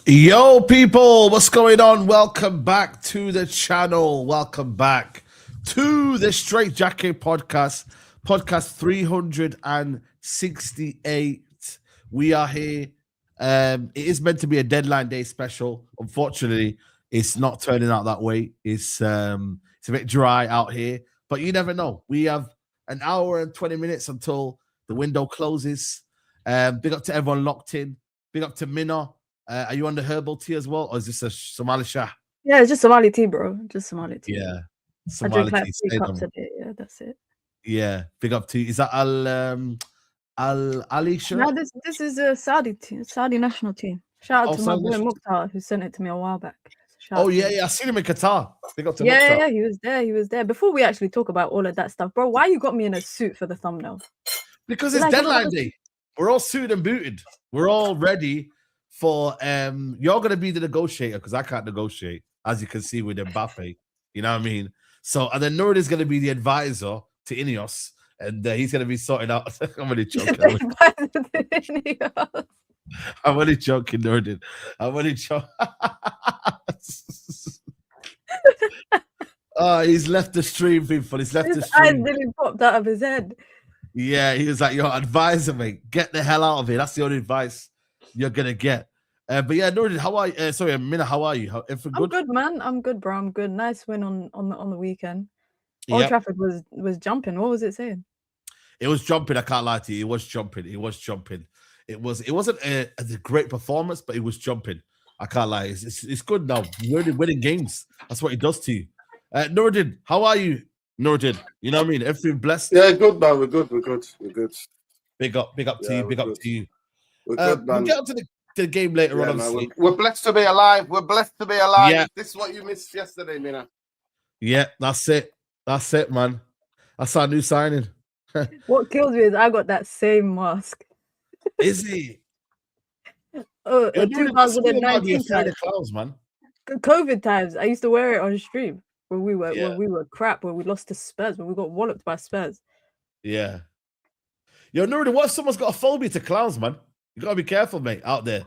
Yo, people, what's going on? Welcome back to the channel. Welcome back to the Straightjacket podcast, podcast 368. We are here. It is meant to be a deadline day special. Unfortunately, it's not turning out that way. It's a bit dry out here, but you never know. We have an hour and 20 minutes until the window closes. Big up to everyone locked in. Big up to Minna. Are you on the herbal tea as well, or is this a Somali Shah? Yeah, it's just Somali tea, bro. Just Somali tea. Yeah, Somali I drink like 3 cups a day. Yeah, that's it. Yeah, big up to you. Is that Al Ali Shah? No, this is a Saudi tea, Saudi national team. Shout out to my boy Mukhtar who sent it to me a while back. Yeah, I seen him in Qatar. Big up to Mukhtar. Yeah, he was there. Before we actually talk about all of that stuff, bro, why you got me in a suit for the thumbnail? Because it's deadline day. We're all suited and booted. We're all ready. For you're gonna be the negotiator because I can't negotiate, as you can see with Mbappe. You know what I mean? So and then Nord is gonna be the advisor to Ineos, and he's gonna be sorting out. I'm only joking. I'm only joking, Nordin. I'm only joking. Oh, he's left the stream, people. He's left the stream. Eyes really popped out of his head. Yeah, he was like, "Your advisor, mate. Get the hell out of here." That's the only advice you're gonna get. But yeah, Nordin, how are you? Sorry, Minna, how are you? I'm good, man. I'm good, bro. I'm good. Nice win on the weekend. Old Trafford was jumping. What was it saying? It was jumping. I can't lie to you. It was jumping. It wasn't a great performance, but it was jumping. I can't lie. It's good now. You're winning games. That's what it does to you. Nordin, how are you? Nordin, you know what I mean? Everything blessed? Yeah, good, man. We're good. Big up to you. Big up to you. We're good, man. We'll get on to the game later on. We're blessed to be alive. Yeah. Yeah. This is what you missed yesterday, Mina. Yeah, that's it. That's it, man. That's our new signing. What kills me is I got that same mask. Is he? Oh, You're doing it. What's going on? You're 2019 afraid times, of clowns, man. COVID times. I used to wear it on stream when we Yeah. were crap, when we lost to Spurs, when we got walloped by Spurs. Yeah. Yo, Nuri, what if someone's got a phobia to clowns, man? You gotta be careful, mate, out there.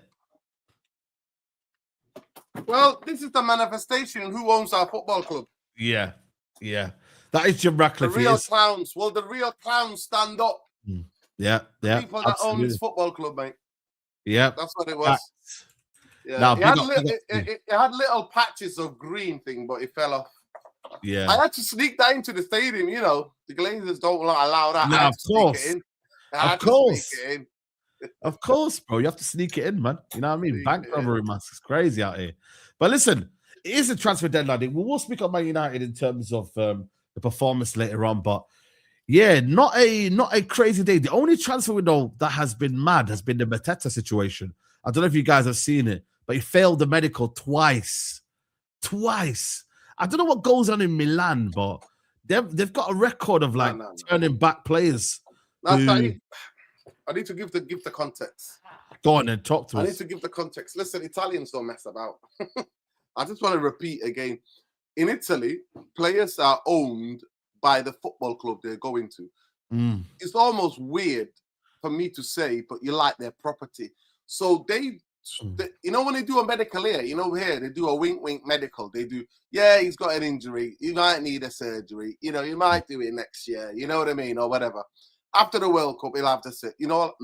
Well, this is the manifestation. Who owns our football club? Yeah, yeah. That is Jim Ratcliffe. The real clowns. Will the real clowns stand up? Yeah, yeah. People that own this football club, mate. Yeah, that's what it was. Yeah, now, it had little patches of green thing, but it fell off. Yeah, I had to sneak that into the stadium. You know, the Glazers don't allow that. No, of course. Of course. Of course, bro. You have to sneak it in, man. You know what I mean? Bank robbery, man. It's crazy out here. But listen, it is a transfer deadline. We will speak on Man United in terms of the performance later on. But yeah, not a crazy day. The only transfer window that has been mad has been the Mateta situation. I don't know if you guys have seen it, but he failed the medical twice. I don't know what goes on in Milan, but they've got a record of turning back players. I need to give the context. Go on and talk to us. I need to give the context. Listen, Italians don't mess about. I just want to repeat again. In Italy, players are owned by the football club they're going to. It's almost weird for me to say, but you like their property. So they you know, when they do a medical here, you know, here they do a wink medical. They do, yeah, he's got an injury. He might need a surgery. You know, you might do it next year. You know what I mean? Or whatever. After the World Cup, he'll have to say, you know what?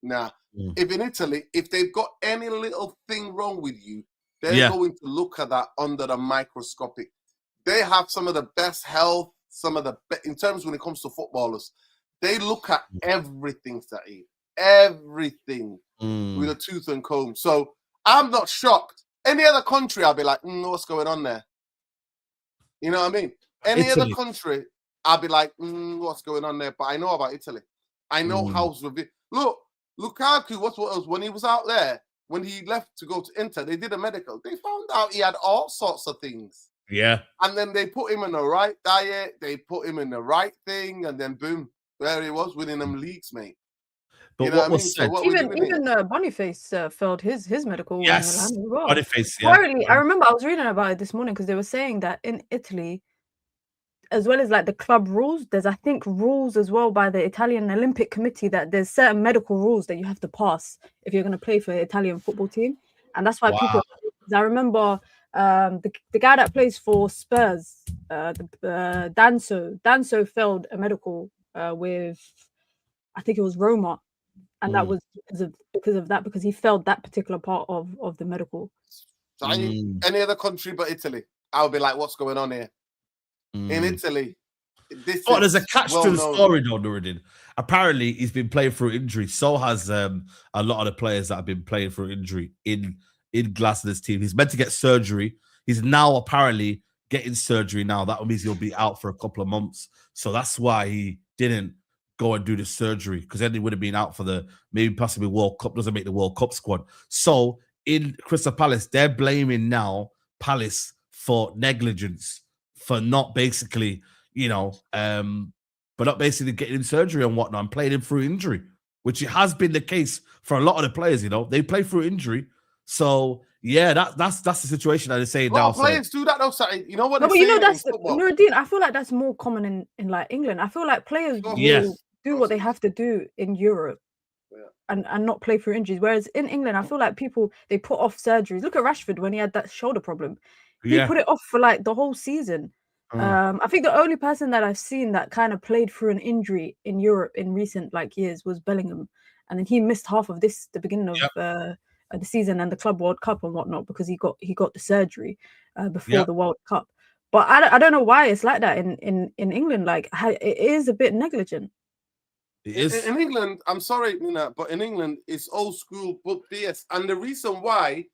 Nah. If in Italy, if they've got any little thing wrong with you, they're going to look at that under the microscopic. They have some of the best health, in terms when it comes to footballers, they look at everything, Saeed. Everything with a tooth and comb. So I'm not shocked. Any other country, I'll be like, what's going on there? You know what I mean? Any other country, I'll be like, what's going on there? But I know about Italy. I know how. Look, Lukaku, what else? When he was out there, when he left to go to Inter, they did a medical. They found out he had all sorts of things. Yeah. And then they put him in the right diet. They put him in the right thing. And then boom, there he was winning them leagues, mate. But you know what was said? Even Boniface failed his medical in Milan as well. Boniface, yeah. Apparently, I remember I was reading about it this morning because they were saying that in Italy, as well as like the club rules, there's I think rules as well by the Italian Olympic Committee that there's certain medical rules that you have to pass if you're going to play for the Italian football team, and that's why people. I remember the guy that plays for Spurs, Danso failed a medical with, I think it was Roma. And that was because he failed that particular part of the medical. So any other country but Italy, I would be like, what's going on here? In Italy, there's a catch to the story, though, Nuruddin. Apparently, he's been playing through injury. So has a lot of the players that have been playing through injury in Glasner's team. He's meant to get surgery. He's now apparently getting surgery now. That means he'll be out for a couple of months. So that's why he didn't go and do the surgery, because then he would have been out for the maybe possibly World Cup. Doesn't make the World Cup squad. So in Crystal Palace, they're blaming now Palace for negligence, for not basically, but not basically getting him surgery and whatnot and playing him through injury, which it has been the case for a lot of the players. They play through injury. So yeah, that's the situation that they're saying now. Players do that though, Saeed. You know what? No, but that's Nuruddin. I feel like that's more common in like England. I feel like players will do what they have to do in Europe and not play through injuries. Whereas in England, I feel like they put off surgeries. Look at Rashford when he had that shoulder problem. He put it off for like the whole season. I think the only person that I've seen that kind of played through an injury in Europe in recent years was Bellingham, and then he missed half of the beginning of the season and the Club World Cup and whatnot because he got the surgery before the World Cup. But I don't know why it's like that in England. It is a bit negligent. It is. In England, I'm sorry, Nina, but in England, it's old school book BS. And the reason why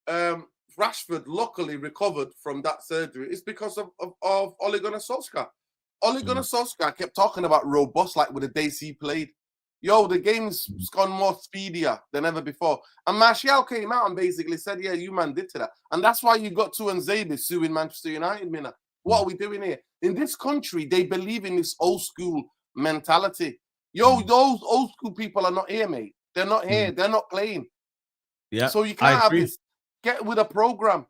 Rashford luckily recovered from that surgery is because of Ole Gunnar Solskjaer. Ole Gunnar Solskjaer kept talking about robust, like with the days he played. the game's gone more speedier than ever before. And Martial came out and basically said, yeah, you man did to that. And that's why you got Tuanzebe suing Manchester United, Mina. What are we doing here? In this country, they believe in this old school mentality. Those old school people are not here, mate. They're not here. They're not playing. Yeah. So you can't have this. Get with a program.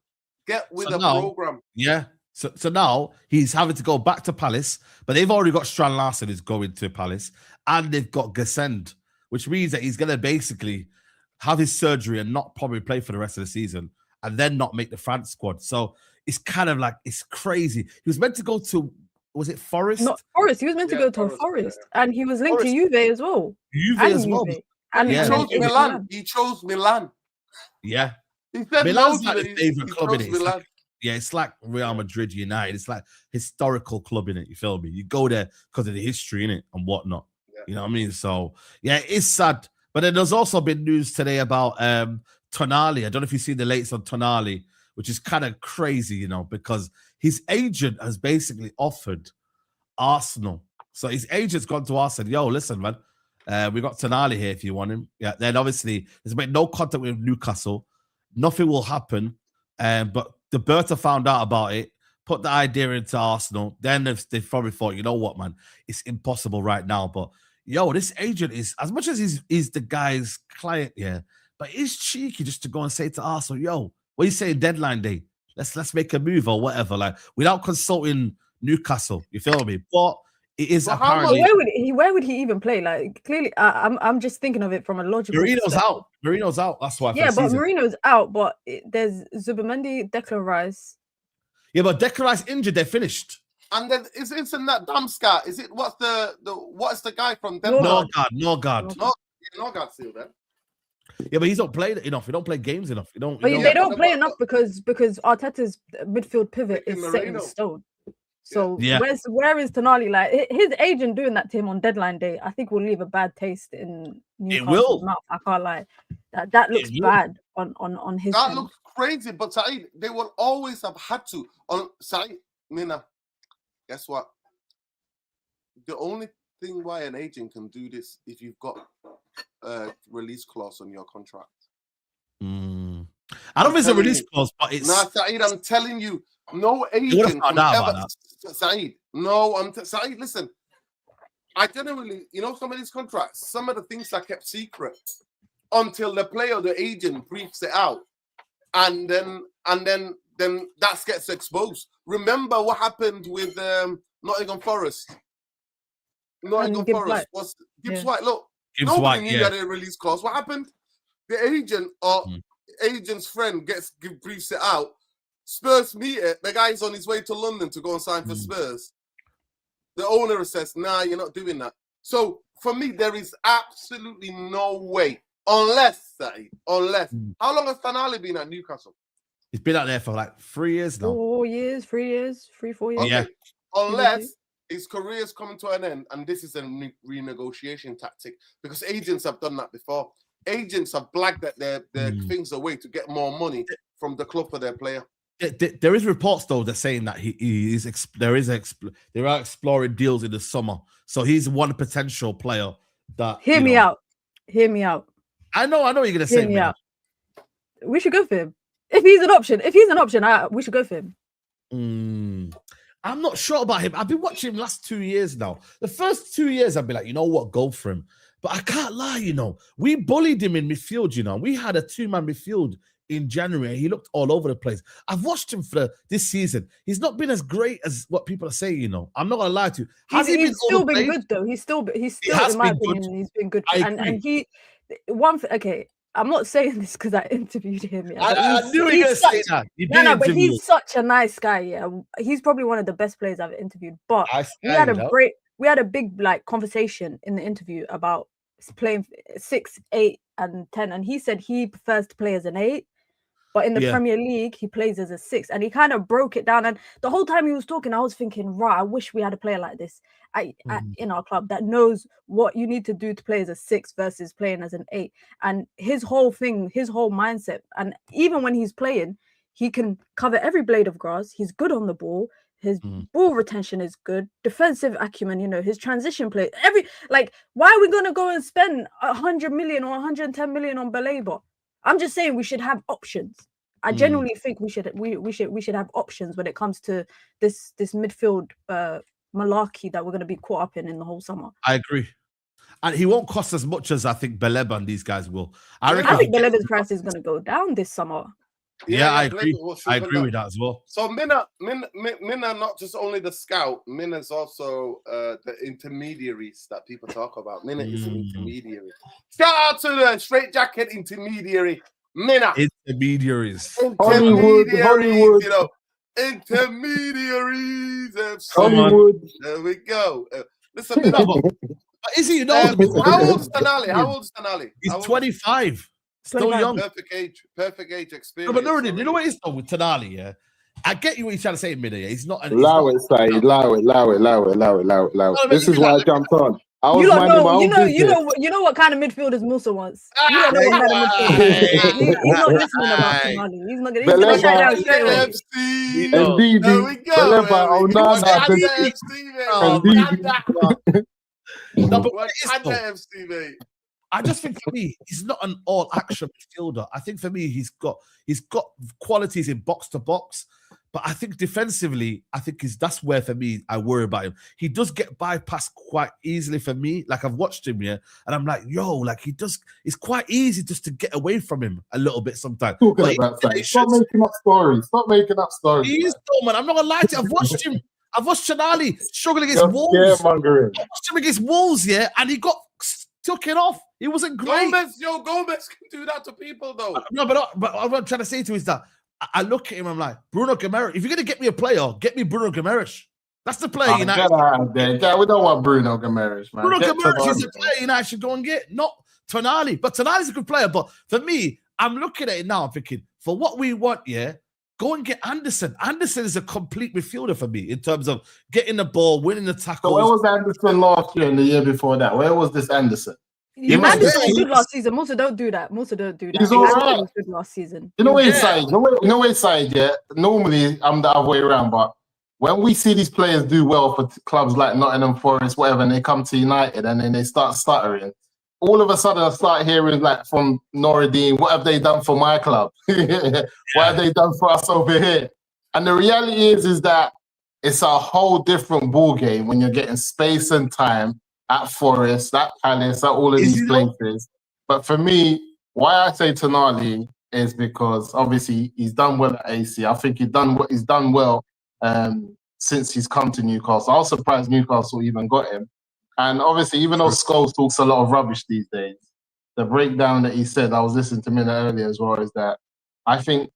Program. Yeah. So now he's having to go back to Palace, but they've already got Strand Larsen who's going to Palace, and they've got Gassend, which means that he's going to basically have his surgery and not probably play for the rest of the season, and then not make the France squad. So it's kind of like, it's crazy. He was meant to go to, was it Forest? Not Forest. He was meant to go to Forest, and he was linked to Juve as well. Juve as well. And he chose Milan. He chose Milan. Yeah. He said Milan's like his favorite club in it. Yeah, it's like Real Madrid, United. It's like historical club in it. You feel me? You go there because of the history in it and whatnot. Yeah. You know what I mean? So yeah, it's sad. But then there's also been news today about Tonali. I don't know if you've seen the latest on Tonali, which is kind of crazy, because his agent has basically offered Arsenal. So his agent's gone to us and, yo, listen, man, we got Tonali here if you want him. Yeah. Then obviously there's been no contact with Newcastle. Nothing will happen. But the Berta found out about it, put the idea into Arsenal. Then they probably thought, you know what, man, it's impossible right now. But this agent is, as much as he's the guy's client, but it's cheeky just to go and say to Arsenal, what are you saying, deadline day? Let's make a move or whatever, like without consulting Newcastle. You feel me? But it is apparently. Where would he even play? Like clearly, I'm just thinking of it from a logical. Marino's out. That's why. Yeah, but Marino's out. But there's Zubamendi, Declan Rice. Yeah, but Declan Rice injured. They're finished. And then isn't that Damska? Is it what's the guy from Denmark? Norgard. Norgard's still there. Yeah, but he's not playing enough. He don't play games enough. They don't play enough because Arteta's midfield pivot is set in stone. So where is Tonali? Like his agent doing that to him on deadline day, I think will leave a bad taste in Newcastle's mouth. I can't lie. That looks bad on his. That looks crazy, but Saeed, they will always have had to. On Saeed, Mina, guess what? The only thing why an agent can do this if you've got a release clause on your contract. I don't think it's a release clause, but it's. Nah, Saeed, I'm telling you. No agent can ever, Saeed. No, Saeed, listen. I genuinely, some of these contracts, some of the things are kept secret until the player or the agent briefs it out. And then that gets exposed. Remember what happened with Nottingham Forest? Nottingham Forest was Gibbs White. Look, nobody knew that a release clause. What happened? The agent or agent's friend briefs it out. Spurs meet it. The guy's on his way to London to go and sign for Spurs. The owner says, nah, you're not doing that. So for me, there is absolutely no way, unless, how long has Tonali been at Newcastle? He's been out there for like 3 years now. 4 years, 3 years, 4 years. Okay. Yeah. Unless his career's coming to an end, and this is a renegotiation tactic, because agents have done that before. Agents have blagged their things away to get more money from the club for their player. There is reports though that saying that they are exploring deals in the summer, so he's one potential player that. Hear me out. I know what you're gonna say. Hear me out. We should go for him if he's an option. We should go for him. I'm not sure about him. I've been watching him last 2 years now. The first 2 years, I'd be like, you know what, go for him. But I can't lie, we bullied him in midfield. We had a 2-man midfield in January. He looked all over the place. I've watched him for this season. He's not been as great as what people are saying, I'm not gonna lie to you. He's still been good though. He's still in my opinion, he's been good. And I'm not saying this because I interviewed him. I knew you were gonna say that. But he's such a nice guy. Yeah, he's probably one of the best players I've interviewed. But we had a big conversation in the interview about playing 6, 8, and 10, and he said he prefers to play as an 8. But in the Premier League, he plays as a 6, and he kind of broke it down. And the whole time he was talking, I was thinking, right, I wish we had a player like this in our club that knows what you need to do to play as a 6 versus playing as an 8. And his whole mindset, and even when he's playing, he can cover every blade of grass. He's good on the ball. His ball retention is good. Defensive acumen, you know, his transition play. Why are we gonna go and spend 100 million or 110 million on Baleba? I'm just saying we should have options. I genuinely think we should have options when it comes to this midfield malarkey that we're going to be caught up in the whole summer. I agree, and he won't cost as much as I think Baleba and these guys will. I think Baleba's price is going to go down this summer. Yeah, I agree. I agree with that as well. So Minna, not just only the scout. Minna's also the intermediaries that people talk about. Minna is an intermediary. Shout out to the Straightjacket intermediary, Minna. Intermediaries. Hollywood. You know, intermediaries. Hollywood. There we go. Listen, Minna. Is he? How old is Tonali? He's 25. Still young. Perfect age experience. No, but Nuruddin, you know what it is though with Tonali, yeah? I get you what you're trying to say in minute. He's not. Allow it, Saeed. Allow it. This is why I jumped on. I was minding my own business. You know what kind of midfielders Musa wants. You don't know what kind of midfielders. He's not listening about Tonali. He's not going to shut down straight away. There we go. No, but what it is, though, I just think for me, he's not an all-action midfielder. I think for me, he's got qualities in box to box, but I think defensively, that's where for me I worry about him. He does get bypassed quite easily for me. Like I've watched him, yeah, and I'm like, it's quite easy just to get away from him a little bit sometimes. Stop making up stories. He is though, man. I'm not gonna lie to you. I've watched him. I've watched Tonali struggle against Wolves. I watched him against Wolves, yeah, and he got took it off. He wasn't great. Gomez can do that to people, though. No, but what I'm trying to say to you is that I look at him, I'm like, Bruno Guimaraes, if you're going to get me a player, get me Bruno Guimaraes. That's the player United. Get out of there. We don't want Bruno Guimaraes, man. Bruno Guimaraes is the player United should go and get, not Tonali. But Tonali's a good player. But for me, I'm looking at it now, I'm thinking, for what we want, yeah, go and get Anderson. Anderson is a complete midfielder for me in terms of getting the ball, winning the tackles. So where was Anderson last year and the year before that? Where was this Anderson? Anderson was good last season. Musa don't do that. He's all right. Was good last season. You know what he's saying? You know what he's saying, yeah? Normally, I'm the other way around, but when we see these players do well for clubs like Nottingham Forest, whatever, and they come to United and then they start stuttering, all of a sudden I start hearing like from Nuruddin, what have they done for my club? What have they done for us over here? And the reality is that it's a whole different ball game when you're getting space and time at Forest, at Palace, at all of these places. But for me, why I say Tonali is because obviously he's done well at AC. I think he's done well since he's come to Newcastle. I was surprised Newcastle even got him. And obviously, even though Scholes talks a lot of rubbish these days, the breakdown that he said, I was listening to Minna earlier as well, is that I think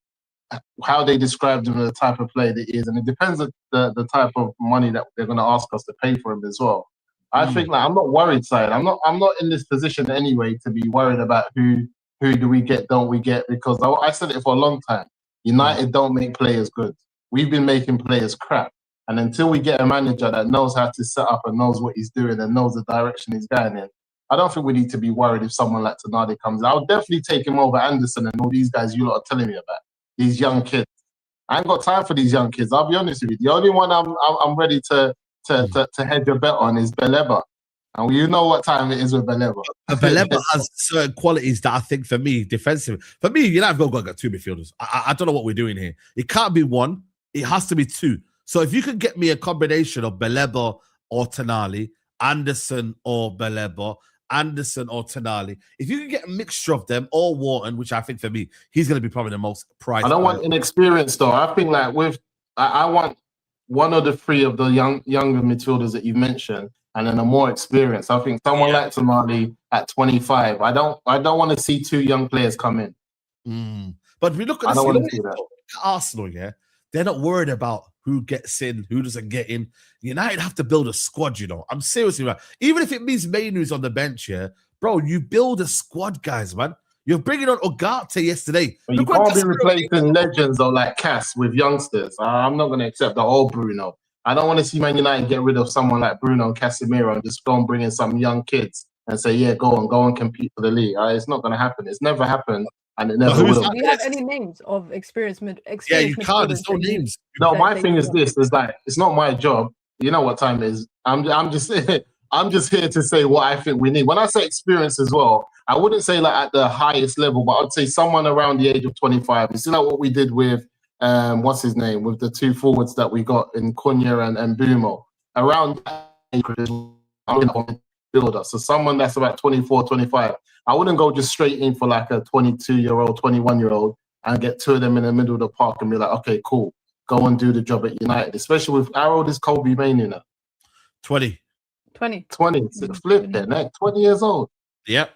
how they described him as the type of player that he is, and it depends on the type of money that they're going to ask us to pay for him as well. I think like I'm not worried, Saeed. I'm not in this position anyway to be worried about who do we get, don't we get, because I said it for a long time. United don't make players good. We've been making players crap. And until we get a manager that knows how to set up and knows what he's doing and knows the direction he's going in, I don't think we need to be worried if someone like Tonali comes. I'll definitely take him over Anderson and all these guys you lot are telling me about. These young kids. I ain't got time for these young kids. I'll be honest with you. The only one I'm ready to hedge a bet on is Baleba. And you know what time it is with Baleba. Baleba has certain qualities that I think for me, defensive. For me, you know, I've got to get two midfielders. I don't know what we're doing here. It can't be one. It has to be two. So if you could get me a combination of Baleba or Tonali, Anderson or Baleba, Anderson or Tonali, if you can get a mixture of them or Wharton, which I think for me, he's going to be probably the most prized. I don't want inexperienced though. I think like I want one of the three of the younger midfielders that you mentioned, and then a more experienced. I think someone like Tonali at 25. I don't want to see two young players come in. But we look at Arsenal, yeah, they're not worried about who gets in, who doesn't get in. United have to build a squad, you know. I'm seriously right. Even if it means Mainoo's on the bench here, bro, you build a squad, guys, man. You're bringing on Ugarte yesterday. But you can't be replacing legends or like Cass with youngsters. I'm not going to accept the whole Bruno. I don't want to see Man United get rid of someone like Bruno and Casemiro and just go and bring in some young kids and say, yeah, go and compete for the league. It's not going to happen. It's never happened. and it never will. Do you have any names of experienced Yeah, you can't. There's no names. No, my thing is this: is like it's not my job. You know what time it is? I'm just I'm just here to say what I think we need. When I say experience as well, I wouldn't say like at the highest level, but I'd say someone around the age of 25. You see like what we did with what's his name, with the two forwards that we got in Cunha and Bumo. Around that age, I'm a builder. So someone that's about 24, 25. I wouldn't go just straight in for like a 22-year-old, 21-year-old and get two of them in the middle of the park and be like, okay, cool, go and do the job at United. Especially with how old is Kobe Mainoo now? 20. So flip it, neck. 20 years old. Yep.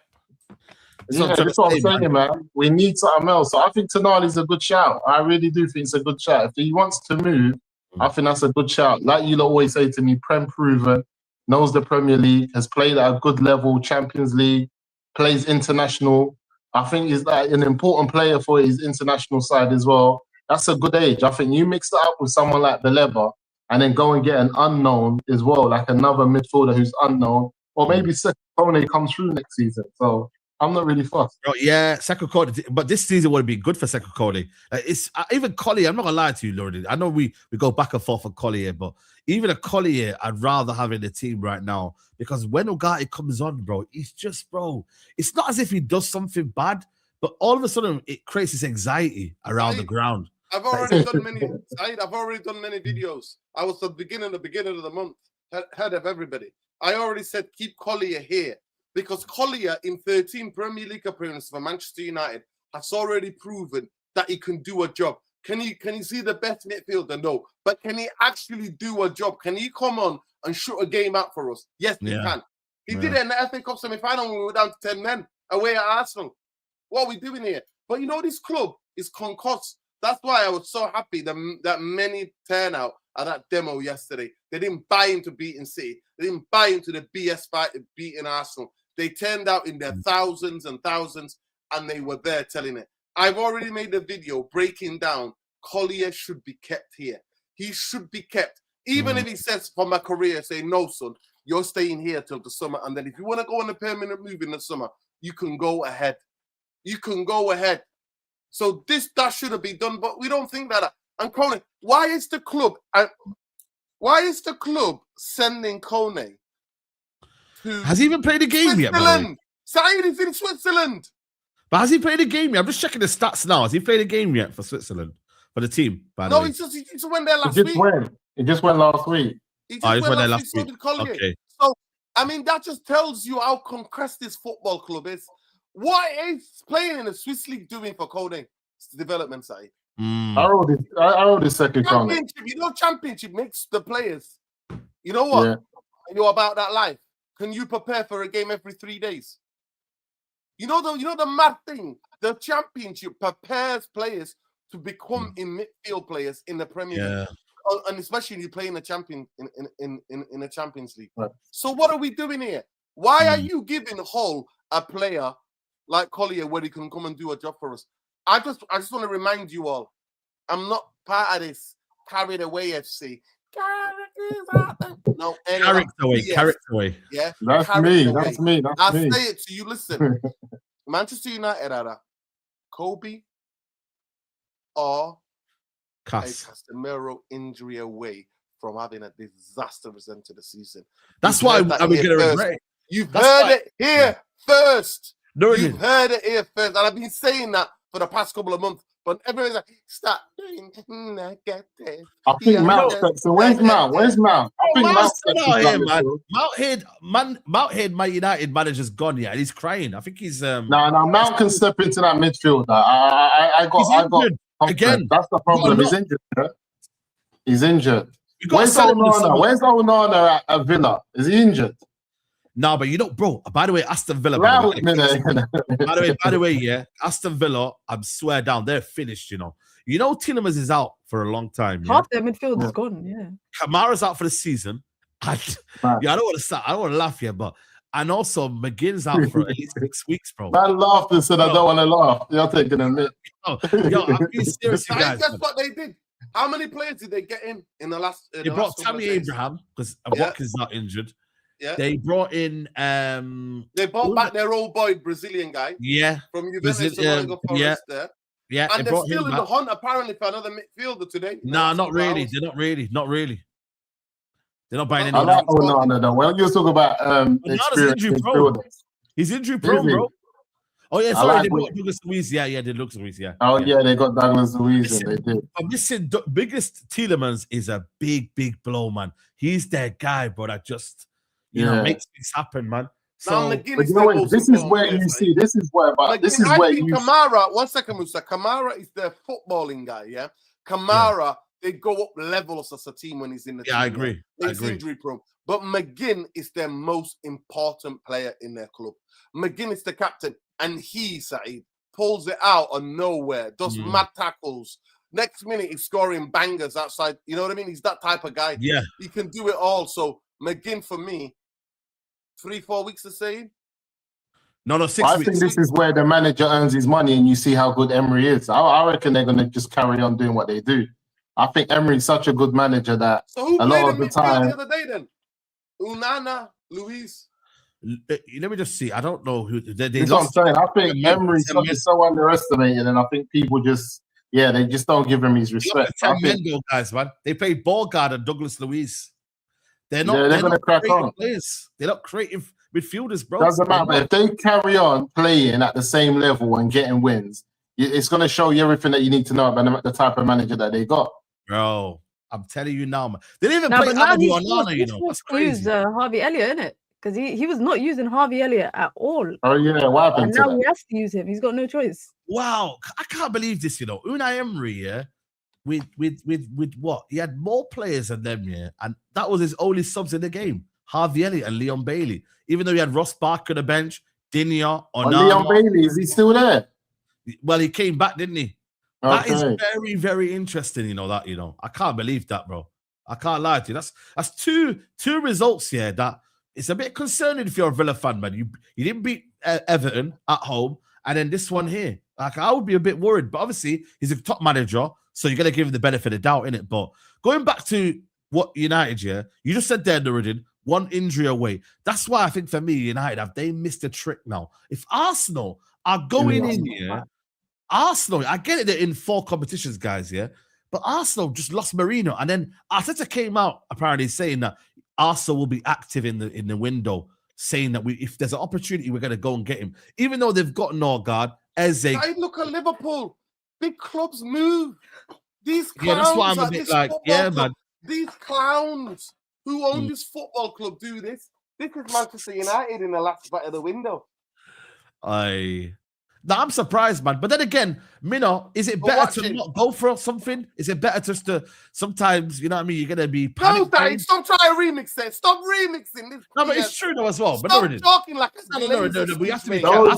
Yeah, that's what I'm saying, man. We need something else. So I think Tonali's a good shout. I really do think it's a good shout. If he wants to move, I think that's a good shout. Like you always say to me, Prem proven, knows the Premier League, has played at a good level, Champions League, plays international. I think he's like an important player for his international side as well. That's a good age. I think you mix that up with someone like Beleva and then go and get an unknown as well, like another midfielder who's unknown, or maybe Sekone comes through next season. So I'm not really fussed. Oh, yeah, Sekone, but this season would be good for Sekone. It's even Collier. I'm not gonna lie to you, Lord. I know we go back and forth on Collier, but even a Collier, I'd rather have in the team right now because when Ugarte comes on, bro, he's just, bro. It's not as if he does something bad, but all of a sudden it creates this anxiety around the ground. I've already done many. I've already done many videos. I was the beginning of the month, head of everybody. I already said keep Collier here because Collier in 13 Premier League appearances for Manchester United has already proven that he can do a job. Can he see the best midfielder? No, but can he actually do a job? Can he come on and shoot a game out for us? Yes, he can. He did it in the FA Cup semi-final when we were down to 10 men away at Arsenal. What are we doing here? But you know, this club is concussed. That's why I was so happy that many turnout at that demo yesterday. They didn't buy into beating City. They didn't buy into the BS fight of beating Arsenal. They turned out in their thousands and thousands, and they were there telling it. I've already made a video breaking down Collier should be kept here. He should be kept. Even if he says for my career, say, no, son, you're staying here till the summer. And then if you want to go on a permanent move in the summer, you can go ahead. You can go ahead. So that shouldn't be done, but we don't think that. And Kone, why is the club sending Kone to Has he even played a game yet? Saeed is in Switzerland. But has he played a game yet? I'm just checking the stats now. Has he played a game yet for Switzerland? For the team, by the way. He just went there last week. He just went last week. He just went there last week. Okay. So, I mean, that just tells you how concussed this football club is. What is playing in the Swiss League doing for Kone? It's the development side. I wrote his second comment. You know, championship makes the players. You know what? Yeah. You're about that life. Can you prepare for a game every 3 days? You know the mad thing. The championship prepares players to become in midfield players in the Premier League, and especially when you play in the in the Champions League. Right. So what are we doing here? Why are you giving Hull a player like Collier where he can come and do a job for us? I just want to remind you all, I'm not part of this carried away FC. No, character away. Yeah, that's me. I'll say it to you. Listen, Manchester United are a Kobe or a Casemiro injury away from having a disastrous end to the season. That's why I'm going to regret it. You've heard it here first. You've heard it here first. And I've been saying that for the past couple of months. But everyone's like, stop doing negative. I think Mount steps. So where's Mount? Where's Mount? I think Mount steps here, man. Mount my United manager's gone, yeah, and he's crying. I think he's No, Mount can step into that midfield. I got again. That's the problem. He's injured. Huh? He's injured. Where's Onana at Villa? Is he injured? No, but you know, bro. By the way, Aston Villa. By the way, yeah, Aston Villa. I swear down, they're finished. You know, Tielemans is out for a long time. Yeah? Half their midfield is gone. Yeah, Kamara's out for the season. I don't want to start. I don't want to laugh here, but and also McGinn's out for at least 6 weeks, bro. Man laughed and said, "I don't want to laugh." You're taking a minute. Yo, I'm being serious, you guys. That's what they did. How many players did they get in the last? They brought Tammy Abraham because Watkins not injured. Yeah. They brought in They brought back their old boy Brazilian guy. Yeah. From Juventus to Nottingham Forest there. Yeah. And they're still in the hunt apparently for another midfielder today. No, not really. They're not really. Not really. They're not buying anyone. No. When you talk about experience, he's injury prone, bro. Oh yeah, sorry, they got Douglas Luiz. Yeah, they look Luiz. Yeah. Oh yeah, they got Douglas Luiz. They did. Listen, biggest Tielemans is a big blow, man. He's their guy, but I just makes things happen, man. So this is where you see. This is where. This is where you. Kamara. 1 second, Musa. Kamara is their footballing guy. Yeah. Kamara. They go up levels as a team when he's in the team. I agree. He's injury prone. But McGinn is their most important player in their club. McGinn is the captain, and he, Saeed, pulls it out of nowhere, does mad tackles. Next minute, he's scoring bangers outside. You know what I mean? He's that type of guy. Yeah. He can do it all. So, McGinn, for me, 3-4 weeks to say. No, 6 weeks. I think this is where the manager earns his money, and you see how good Emery is. I reckon they're going to just carry on doing what they do. I think Emery's such a good manager that a lot of the time. The other day, then Unana, Luis. Let me just see. I don't know who they That's what I'm saying. I think Emery's so underestimated, and I think people they just don't give him his respect. 10 men, guys, man. They played Borgard and Douglas Luiz. They're not. They're going to crack on. Players. They're not creative midfielders, bro. Doesn't matter. If they carry on playing at the same level and getting wins, it's going to show you everything that you need to know about the type of manager that they got. Bro, I'm telling you now, man. They didn't even play Amadou Onana, you know. That's crazy. Use Harvey Elliott, innit? Because he was not using Harvey Elliott at all. Oh yeah, what happened? And now he has to use him. He's got no choice. Wow, I can't believe this. You know, Unai Emery, with what he had more players than them, and that was his only subs in the game. Harvey Elliott and Leon Bailey. Even though he had Ross Barker on the bench, Dinya, Onana. Leon Bailey, is he still there? Well, he came back, didn't he? Okay. That is very, very interesting, I can't believe that, bro. I can't lie to you. That's two results here that it's a bit concerning if you're a Villa fan, man. You didn't beat Everton at home, and then this one here. Like, I would be a bit worried, but obviously he's a top manager, so you're gonna give him the benefit of doubt, innit? But going back to what United, you just said there, Nuruddin, one injury away. That's why I think for me, United they missed a trick now. If Arsenal are going in here. Arsenal, I get it, they're in 4 competitions, guys, but Arsenal just lost Mourinho, and then Arteta came out apparently saying that Arsenal will be active in the window, saying that if there's an opportunity, we're going to go and get him, even though they've got Norgard, Eze. I look at Liverpool, big clubs move. These clowns, that's why I'm a bit like, man. These clowns who own this football club do this. This is Manchester United in the last bit of the window. Now, I'm surprised, man. But then again, Mino, is it better to not go for something? Is it better just to sometimes, you know what I mean? You're going to be panicked. No, stop trying to remix it. Stop remixing this. No, but it's true though as well. Stop talking like a No. We have to be What are you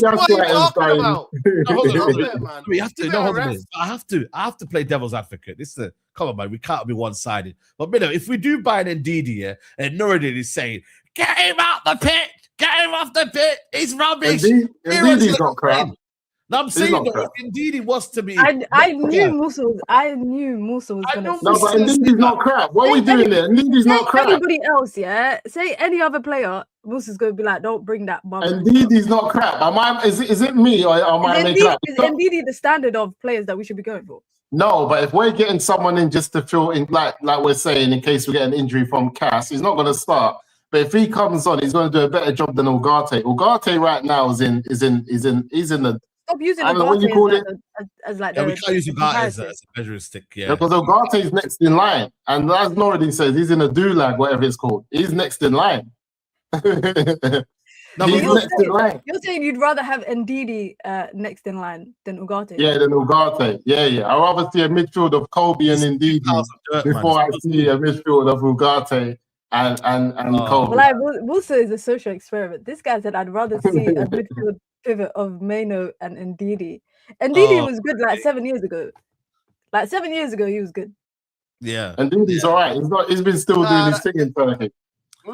talking about? We have to. No, hold on. I have to play devil's advocate. Come on, man. We can't be one-sided. But Mino, if we do buy an Ndidi and Nuruddin is saying, get him out the pit. Get him off the pit. He's rubbish. Ndidi's not crap. No, I'm saying that indeed it was to be. I knew Musa was going to. No, but Ndidi's not crap. What are we doing there? Ndidi's not crap. Anybody else, say any other player, Musa's going to be like, don't bring that bum. Ndidi's not crap. Is it me or am I making up? Is Ndidi the standard of players that we should be going for? No, but if we're getting someone in just to fill in, like we're saying, in case we get an injury from Cass, he's not going to start. But if he comes on, he's going to do a better job than Ugarte. Ugarte right now is in the. Stop using Ugarte as like. Yeah, we can't use Ugarte as a measuring stick. Yeah, because Ugarte is next in line, and as Nuruddin says, he's in a doulag, whatever it's called. He's next in line. You're saying you'd rather have Ndidi next in line than Ugarte? Yeah, than Ugarte. Yeah. I'd rather see a midfield of Kobe and Ndidi before I see a midfield of Ugarte and Kobe. Like, Musa is a social experiment. This guy said, I'd rather see a midfield pivot of Maino and Ndidi. Ndidi was good like 7 years ago. Like 7 years ago, he was good. Yeah. Ndidi's all right. He's been still doing his thing in Turkey.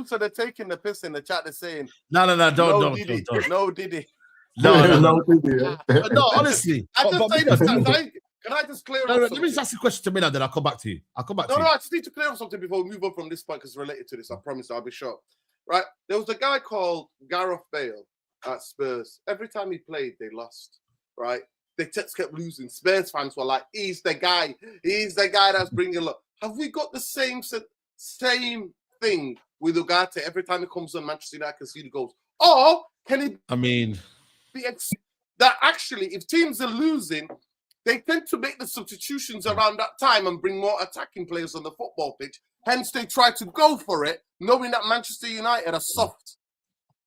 So they're taking the piss in the chat. They're saying, don't. No Diddy. No, Diddy. No, honestly. Can I just clear up something? Let me just ask a question to Mina, then I'll come back to you. No, I just need to clear up something before we move on from this point because it's related to this. I promise I'll be short. right? There was a guy called Gareth Bale at Spurs. Every time he played, they lost, right? They just kept losing. Spurs fans were like, he's the guy. He's the guy that's bringing luck. Have we got the same thing with Ugarte every time he comes on Manchester United conceded goals? Or can it be that actually, if teams are losing, they tend to make the substitutions around that time and bring more attacking players on the football pitch. Hence, they try to go for it, knowing that Manchester United are soft.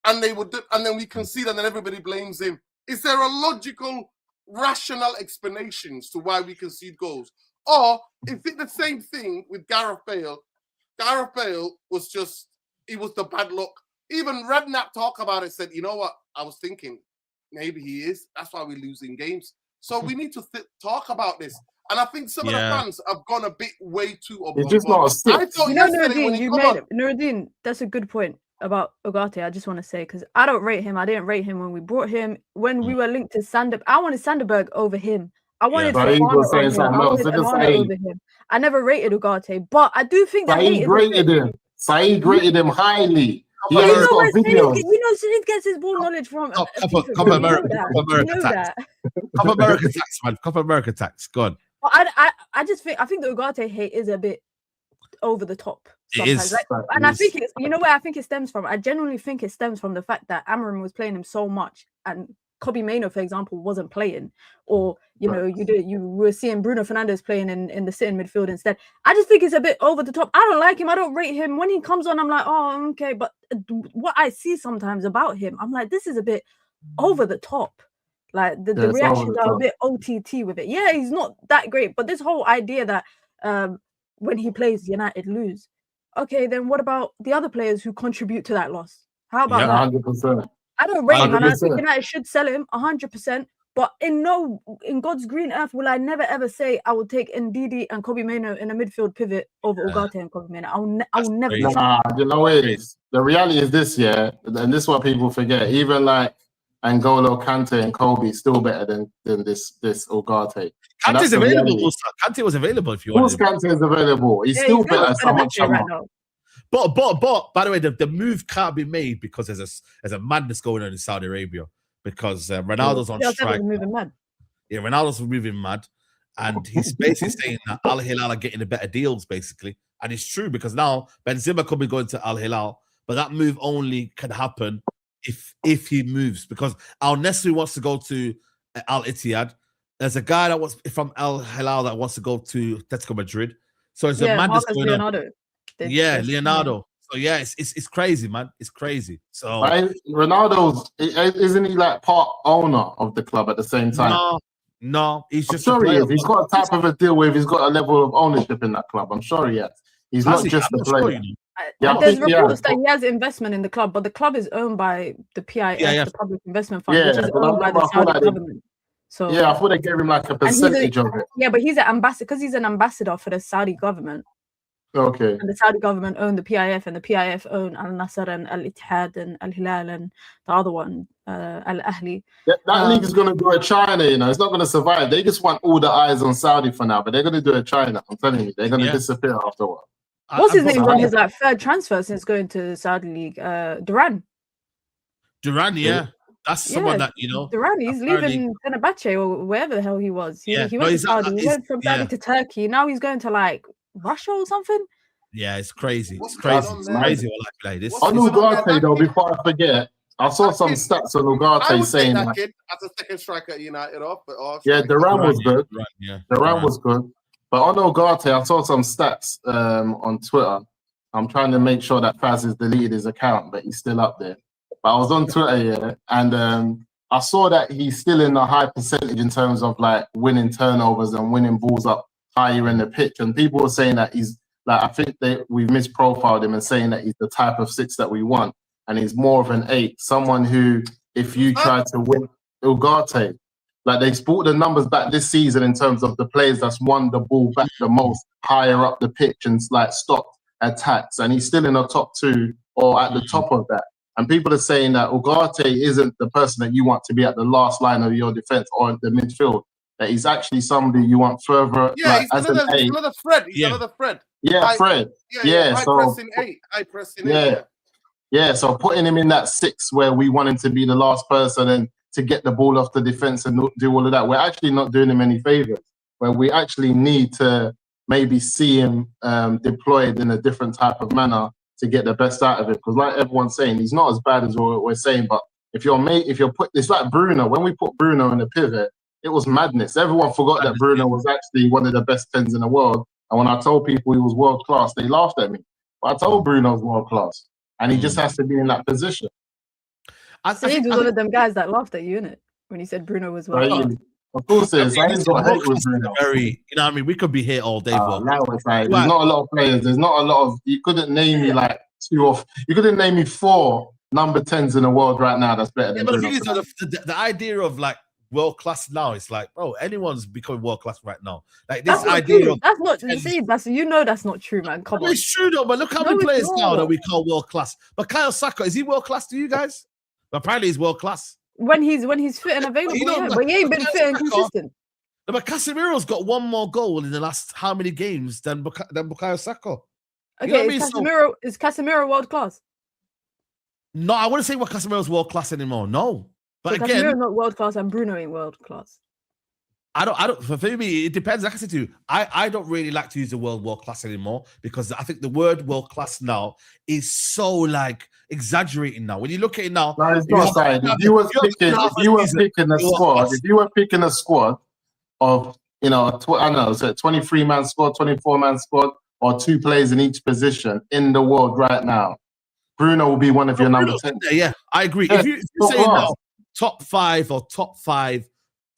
And they would, and then we concede, and then everybody blames him. Is there a logical, rational explanations to why we concede goals? Or is it the same thing with Gareth Bale? Gareth Bale was he was the bad luck. Even Redknapp talked about it, said, you know what? I was thinking, maybe he is. That's why we're losing games. So we need to talk about this. And I think some of the fans have gone a bit way too overboard. It's just not a stick. Nuruddin, that's a good point about Ugarte. I just want to say, because I don't rate him. I didn't rate him when we brought him. When we were linked to Sanderberg, I wanted Sanderberg over him. I wanted over him. I never rated Ugarte, but I do think that Saeed rated him. Saeed rated him highly. You know, Saeed gets his ball knowledge from Copa America tax. Copa America tax, man. Copa America tax. Go on. I think the Ugarte hate is a bit over the top sometimes. I think it's, you know where I think it stems from? I genuinely think it stems from the fact that Amorim was playing him so much and Kobbie Mainoo, for example, wasn't playing, or you were seeing Bruno Fernandes playing in the sitting midfield instead. I just think it's a bit over the top. I don't like him. I don't rate him. When he comes on, I'm like, oh, okay. But what I see sometimes about him, I'm like, this is a bit over the top. Like the reactions are a bit OTT with it. Yeah, he's not that great, but this whole idea that when he plays, United lose. Okay, then what about the other players who contribute to that loss? How about that? 100%. I don't rate him, and I think United should sell him 100%. But in God's green earth will I never ever say I will take Ndidi and Kobbie Mainoo in a midfield pivot over Ugarte and Kobbie Mainoo. I will never. Nah, you know what it is. The reality is this, and this is what people forget. Even like N'Golo Kante and Kobe still better than this Ugarte. Kante's available. Kante was available if you want. Of course, Kante is available. He's still better. But by the way, the move can't be made because there's a madness going on in Saudi Arabia because Ronaldo's on strike. Yeah, Ronaldo's moving mad, and he's basically saying that Al Hilal are getting the better deals, basically, and it's true because now Benzema could be going to Al Hilal, but that move only can happen if he moves because Al Nassr wants to go to Al Ittihad. There's a guy that was from Al Hilal that wants to go to Atletico Madrid. So it's a madness going on. Leonardo. So yeah, it's crazy, man. It's crazy. So Ronaldo's isn't he like part owner of the club at the same time? No, he's just. I'm sure he is. He's got a type of a deal with. He's got a level of ownership in that club. I'm sure he has. He's not just a player. There's reports that he has investment in the club, but the club is owned by the PIF, the Public Investment Fund, which is owned by the Saudi government. So I thought they gave him like a percentage of it. Yeah, but he's an ambassador because he's an ambassador for the Saudi government. Okay. And the Saudi government own the PIF, and the PIF own Al Nassr and Al Ittihad and Al Hilal and the other one, Al Ahli. That league is going to go to China, It's not going to survive. They just want all the eyes on Saudi for now, but they're going to do it China. I'm telling you, they're going to disappear after a while. What's his name on his third transfer since going to the Saudi league? Duran, yeah. That's someone that, Duran, he's leaving Fenerbahce or wherever the hell he was. He went to Saudi. He went from Saudi to Turkey. Now he's going to like Russia or something. Yeah, it's crazy. It's crazy. It's crazy what I play. On Ugarte, though, before I forget, I saw some stats on Ugarte saying that kid as a second striker at United Duran was good. Duran was good. But on Ugarte, I saw some stats on Twitter. I'm trying to make sure that Faz has deleted his account, but he's still up there. But I was on Twitter, and I saw that he's still in a high percentage in terms of like winning turnovers and winning balls up higher in the pitch. And people were saying that he's like, I think we've misprofiled him and saying that he's the type of 6 that we want, and he's more of an 8, someone who, if you try to win Ugarte, like they brought the numbers back this season in terms of the players that's won the ball back the most higher up the pitch and like stopped attacks, and he's still in the top 2 or at the top of that. And people are saying that Ugarte isn't the person that you want to be at the last line of your defense or at the midfield. That he's actually somebody you want further. Yeah, he's another Fred. He's another Fred. Yeah, Fred. High pressing 8. Yeah. Yeah, so putting him in that 6 where we want him to be the last person and to get the ball off the defense and do all of that, we're actually not doing him any favors. Where we actually need to maybe see him deployed in a different type of manner to get the best out of him. Because like everyone's saying, he's not as bad as what we're saying. But if you're it's like Bruno. When we put Bruno in the pivot, it was madness. Everyone forgot that Bruno was actually one of the best 10s in the world. And when I told people he was world class, they laughed at me. But I told Bruno was world class. And he just has to be in that position. Saeed was one of them guys that laughed at you, innit? When you said Bruno was world class. Of course it is. I ain't got hate with Bruno. You know what I mean? We could be here all day. Now it's like, there's not a lot of players. There's not a lot of... You couldn't name me like 2 or... You couldn't name me 4 number 10s in the world right now that's better than but Bruno. The thing is, the idea of like world class now, it's like, bro, anyone's becoming world class right now. Like this idea of... That's not... See, that's not true, man. Come on. It's true though, but look how many players now that we call world class. But Kyle Saka, is he world class to you guys? Apparently he's world class. When he's fit and available, but he ain't been fit and consistent. No, but Casemiro's got 1 more goal in the last how many games than Bukayo Saka? Okay, is Casemiro world class? No, I wouldn't say Casemiro's world class anymore. No, but so again, Casemiro's not world class and Bruno ain't world class. I don't. For me, it depends. Like I said to you, I don't really like to use the word world class anymore because I think the word world class now is so like exaggerating now. When you look at it now, no, it's not saying. If you were picking a squad of, you know, I don't know, so 23-man squad, 24-man squad, or 2 players in each position in the world right now, Bruno will be one of your number 10. Yeah, I agree. Yeah, if you say now top 5 or top 5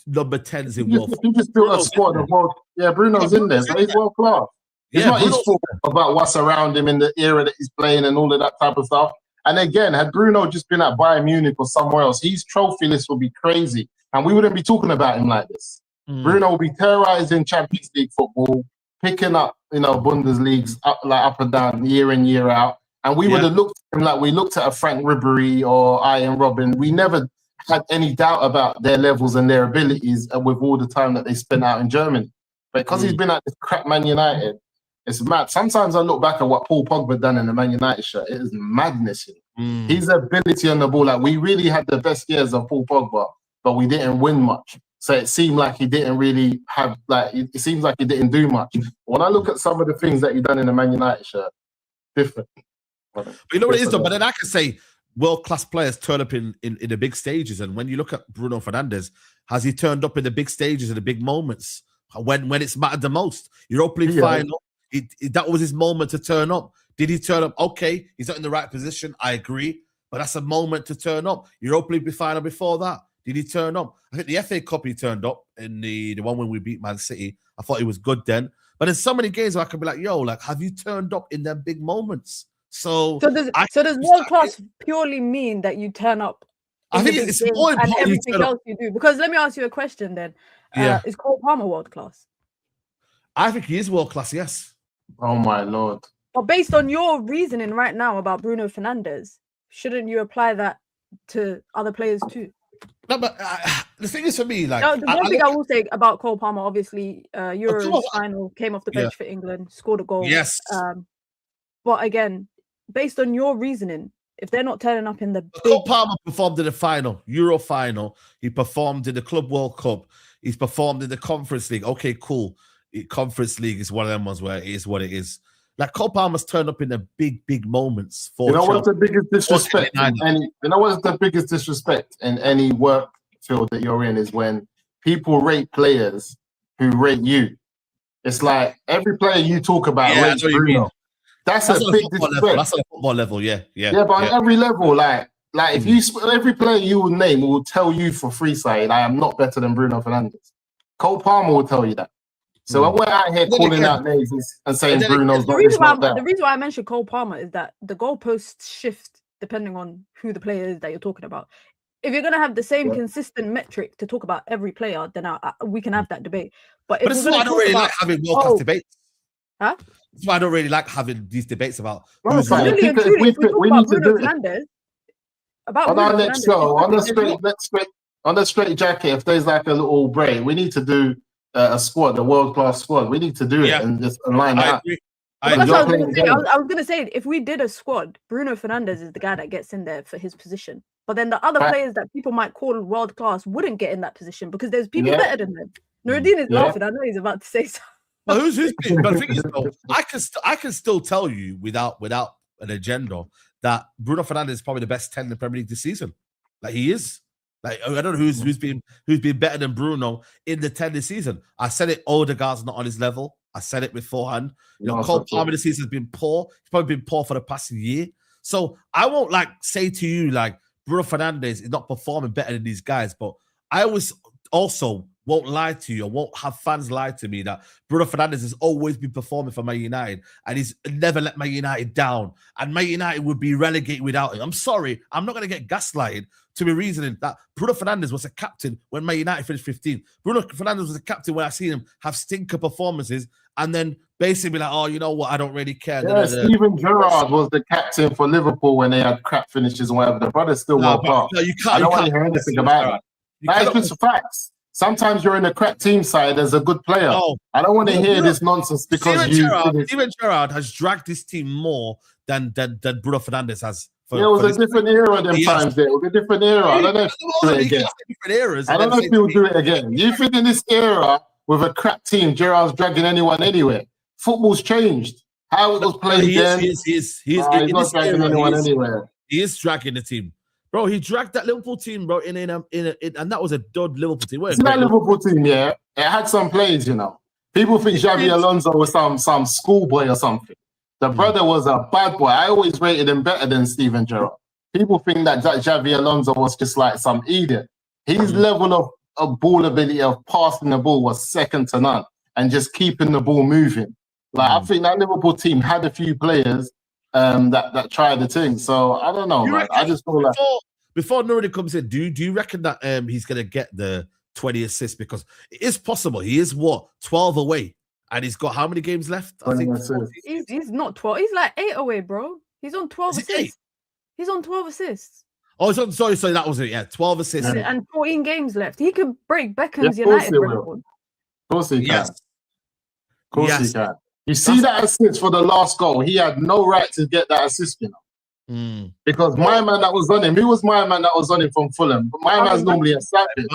number 10s in world, if you just built a squad of world, Bruno's in there, so he's world class. It's not his fault about what's around him in the era that he's playing and all of that type of stuff. And again, had Bruno just been at Bayern Munich or somewhere else, his trophy list would be crazy, and we wouldn't be talking about him like this. Bruno will be terrorizing Champions League football, picking up, you know, Bundesligas up and down, year in, year out. And we would have looked at him like we looked at a Frank Ribery or Ian Robin. We never had any doubt about their levels and their abilities with all the time that they spent out in Germany. But because he's been at this crap Man United, it's mad. Sometimes I look back at what Paul Pogba done in the Man United shirt. It is madness. His ability on the ball, like we really had the best years of Paul Pogba, but we didn't win much. So it seemed like he didn't really have, like, it seems like he didn't do much. When I look at some of the things that he done in the Man United shirt, different. But you know what it is though? But then I can say world-class players turn up in the big stages. And when you look at Bruno Fernandes, has he turned up in the big stages and the big moments when it's mattered the most? Europa League final, that was his moment to turn up. Did he turn up? Okay, he's not in the right position. I agree. But that's a moment to turn up. Europa League final before that. Did he turn up? I think the FA Cup he turned up in the one when we beat Man City. I thought he was good then. But in so many games where I could be like, yo, like, have you turned up in them big moments? So does world class purely mean that you turn up? I think it's more important and everything else you do. Because let me ask you a question then. Is Cole Palmer world class? I think he is world class, yes. Oh my Lord. But based on your reasoning right now about Bruno Fernandes, shouldn't you apply that to other players too? No, but the thing is for me, like... the one thing I will say about Cole Palmer, obviously, Euros final, came off the bench for England, scored a goal. Yes. But again, based on your reasoning, if they're not turning up in the big... Cole Palmer performed in the final, Euro final. He performed in the Club World Cup. He's performed in the Conference League. Okay, cool. Conference League is one of them ones where it is what it is. Like Cole Palmer's turned up in the big moments. For what's the biggest disrespect? What's the biggest disrespect in any work field that you're in is when people rate players who rate you. It's like every player you talk about rates Bruno. That's a big disrespect. That's on a football level, yeah. But on every level, like if you every player you will name will tell you for free side, I am not better than Bruno Fernandes. Cole Palmer will tell you that. So when we're out here calling out names and saying Bruno's not this, not that. The reason why I mentioned Cole Palmer is that the goalposts shift depending on who the player is that you're talking about. If you're going to have the same consistent metric to talk about every player, then we can have that debate. But this is why I don't really like having world-class debates. Huh? That's why I don't really like having these debates about... We need to do it. On our next show, on the Straightjacket, if there's like a little break, we need to do a squad, a world-class squad. We need to do it and just line it up. That's what I was going to say. I was going to say, if we did a squad, Bruno Fernandes is the guy that gets in there for his position. But then the other players that people might call world class wouldn't get in that position because there's people better than them. Nuruddin is laughing. I know he's about to say something. But who's been? But the thing is, though, I can still tell you without an agenda that Bruno Fernandes is probably the best 10 in the Premier League this season. Like he is. Like I don't know who's been better than Bruno in the 10 this season. I said it. Odegaard's not on his level. I said it beforehand. Cole Palmer this season has been poor. He's probably been poor for the past year. So I won't say to you Bruno Fernandes is not performing better than these guys. But I always also won't lie to you or won't have fans lie to me that Bruno Fernandes has always been performing for Man United and he's never let Man United down. And Man United would be relegated without him. I'm sorry. I'm not going to get gaslighted to be reasoning that Bruno Fernandes was a captain when Man United finished 15th. Bruno Fernandes was a captain when I seen him have stinker performances and then basically be like, oh, you know what? I don't really care. Yeah, Steven Gerrard was the captain for Liverpool when they had crap finishes and whatever. The brother's still well part. No, I don't want to hear anything about that. That is just facts. Sometimes you're in a crap team side as a good player. Oh, I don't want to hear this nonsense because Steven Gerrard has dragged this team more than Bruno Fernandes has. It was a different era them times there. It was a different era. I don't know if he'll do it again. I don't know if he'll do it again. You think in this era with a crap team, Gerrard's dragging anyone anywhere? Football's changed. How it was played then. He's not dragging anyone anywhere. He is dragging the team. Bro, he dragged that Liverpool team, bro, and that was a dud Liverpool team. It's that Liverpool team, yeah. It had some plays, you know. People think Xavi Alonso was some schoolboy or something. The brother was a bad boy. I always rated him better than Steven Gerrard. People think that Xavi Alonso was just like some idiot. His level of ball ability of passing the ball was second to none and just keeping the ball moving. I think that Liverpool team had a few players that tried the thing. So I don't know, man. I just feel like before Nuruddin comes in, do you reckon that he's gonna get the 20 assists? Because it is possible. He is 12 away, and he's got how many games left? I think he's not 12. He's like 8 away, bro. He's on 12 assists. He's on 12 assists. Oh, sorry, that was it. Yeah, 12 assists and 14 games left. He could break Beckham's United record. Of course he can. Of course he can. You see that assist for the last goal? He had no right to get that assist, you know. Because my man that was on him, who was my man that was on him from Fulham? But my man's normally a savage.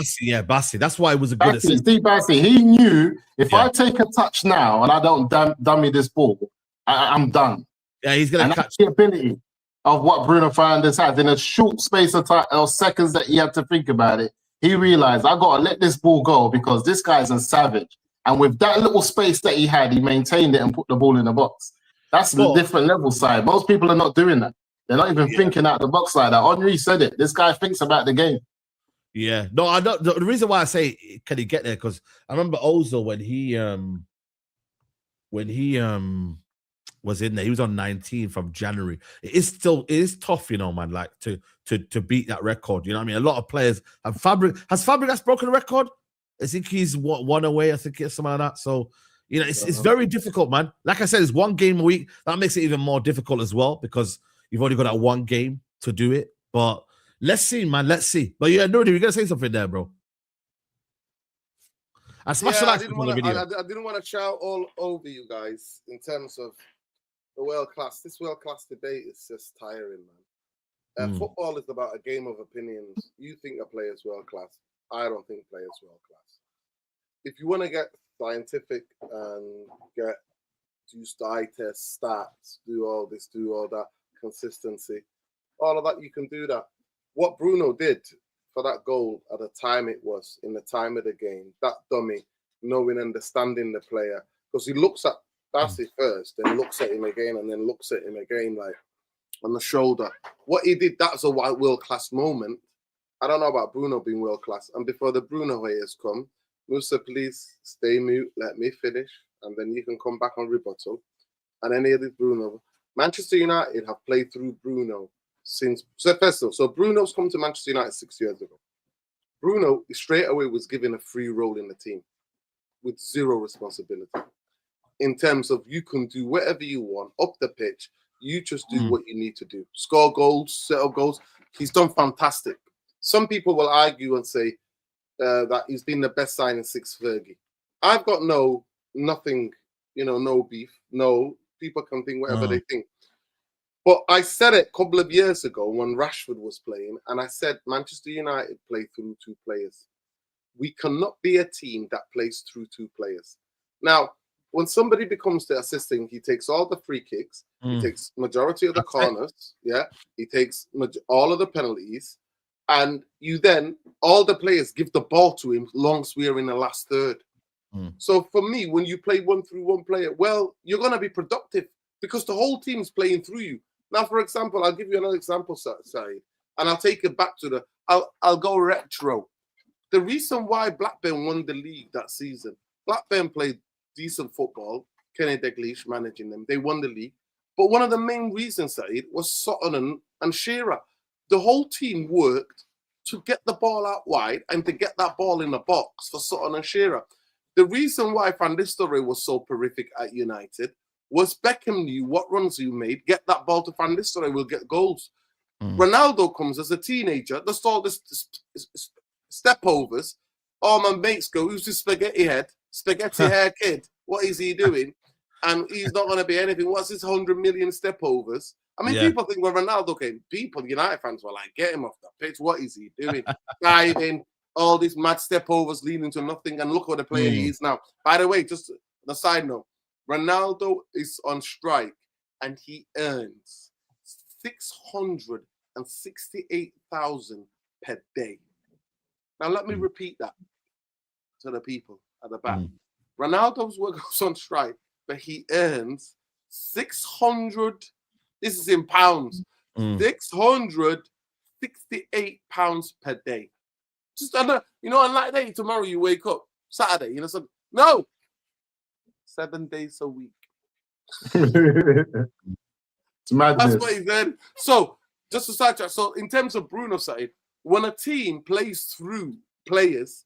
Bassi. That's why it was a good assist. Steve Bassi. He knew if I take a touch now and I don't dummy this ball, I'm done. Yeah, he's going to catch the ability of what Bruno Fernandes had in a short space of time or seconds that he had to think about it. He realized I got to let this ball go because this guy's a savage. And with that little space that he had, he maintained it and put the ball in the box. That's the different level side. Most people are not doing that. They're not even thinking out the box like that. Henry said it. This guy thinks about the game. Yeah. No, I don't. The reason why I say can he get there, because I remember Ozil when he was in there, he was on 19 from January. It is tough, you know, man, like to beat that record. You know what I mean? A lot of players have has Fabregas broken the record? I think he's one away. I think it's something like that. So, you know, it's very difficult, man. Like I said, it's one game a week. That makes it even more difficult as well because you've only got that one game to do it. But let's see, man. Let's see. But yeah, Nuruddin, you're gonna say something there, bro. I didn't want to shout all over you guys in terms of the world class. This world class debate is just tiring, man. Football is about a game of opinions. You think a player's world class. I don't think players world class. If you want to get scientific and do eye tests, stats, do all this, do all that, consistency, all of that, you can do that. What Bruno did for that goal at the time it was, in the time of the game, that dummy, knowing, understanding the player, because he looks at Bassi first, then looks at him again, and then looks at him again, like on the shoulder. What he did, that's a world-class moment. I don't know about Bruno being world-class. And before the Bruno haters come, Musa, please stay mute, let me finish, and then you can come back on rebuttal. And any of this Bruno. Manchester United have played through Bruno since... So Bruno's come to Manchester United 6 years ago. Bruno straight away was given a free role in the team with zero responsibility. In terms of you can do whatever you want, up the pitch, you just do what you need to do. Score goals, set up goals. He's done fantastic. Some people will argue and say that he's been the best signing since Fergie. I've got nothing, no beef. No, people can think whatever they think. But I said it a couple of years ago when Rashford was playing, and I said Manchester United play through 2 players. We cannot be a team that plays through 2 players. Now, when somebody becomes the assistant, he takes all the free kicks, he takes majority of the corners, he takes all of the penalties, and you then, all the players give the ball to him longs we're in the last third. So for me, when you play 1 through 1 player, well, you're going to be productive because the whole team is playing through you. Now, for example, I'll give you another example, Saeed, and I'll take it back to I'll go retro. The reason why Blackburn won the league that season, Blackburn played decent football, Kenny Dalglish managing them. They won the league. But one of the main reasons, Saeed, was Sutton and Shearer. The whole team worked to get the ball out wide and to get that ball in the box for Sutton and Shearer. The reason why Van Nistelrooy was so prolific at United was Beckham knew what runs you made, get that ball to Van Nistelrooy, will get goals. Ronaldo comes as a teenager, does all this step overs. All my mates go, who's this spaghetti hair kid? What is he doing? And he's not going to be anything. What's his 100 million step overs? I mean, people think when Ronaldo came, United fans were like, get him off the pitch. What is he doing? Diving, all these mad step overs leading to nothing. And look what the player he is now. By the way, just a side note, Ronaldo is on strike and he earns 668,000 per day. Now, let me repeat that to the people at the back. Ronaldo's goes on strike, but he earns 600, this is in pounds, 668 pounds per day. Just, on like that, tomorrow you wake up, Saturday, so, no, 7 days a week. It's madness. That's what he said. So, just to sidetrack, so in terms of Bruno side, when a team plays through players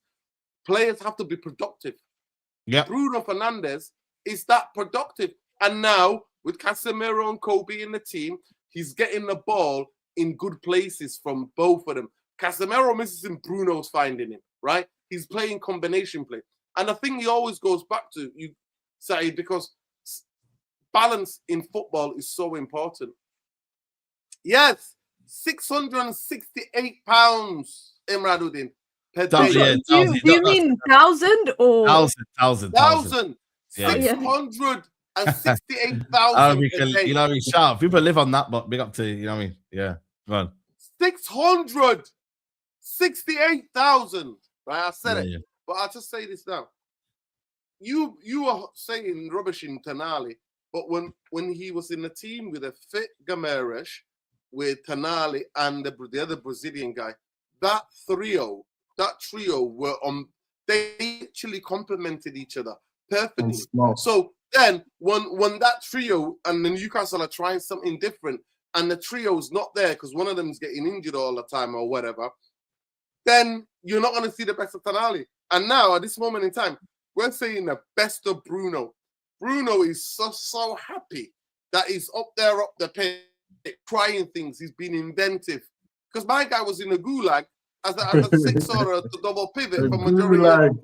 have to be productive. Yeah. Bruno Fernandes is that productive. And now, with Casemiro and Kobe in the team, he's getting the ball in good places from both of them. Casemiro misses him, Bruno's finding him, right? He's playing combination play. And the thing he always goes back to, you say, because balance in football is so important. Yes, 668 pounds, Imraduddin, per day. Do you mean 1,000 or 1,000? 668,000 per day. You know what I mean? Shout. People live on that, but big up to you know what I mean? Yeah, go on. 668,000. Right, I said it. But I'll just say this now. You are saying rubbish in Tonali, but when he was in the team with a fit Gameres, with Tonali and the other Brazilian guy, that trio were they actually complemented each other perfectly. So then when that trio and the Newcastle are trying something different and the trio's not there because one of them's getting injured all the time or whatever, then you're not going to see the best of Tonali. And now at this moment in time, we're saying the best of Bruno. Bruno is so happy that he's up the pitch, trying things. He's been inventive. Because my guy was in a gulag as a 6 or a double pivot for majority of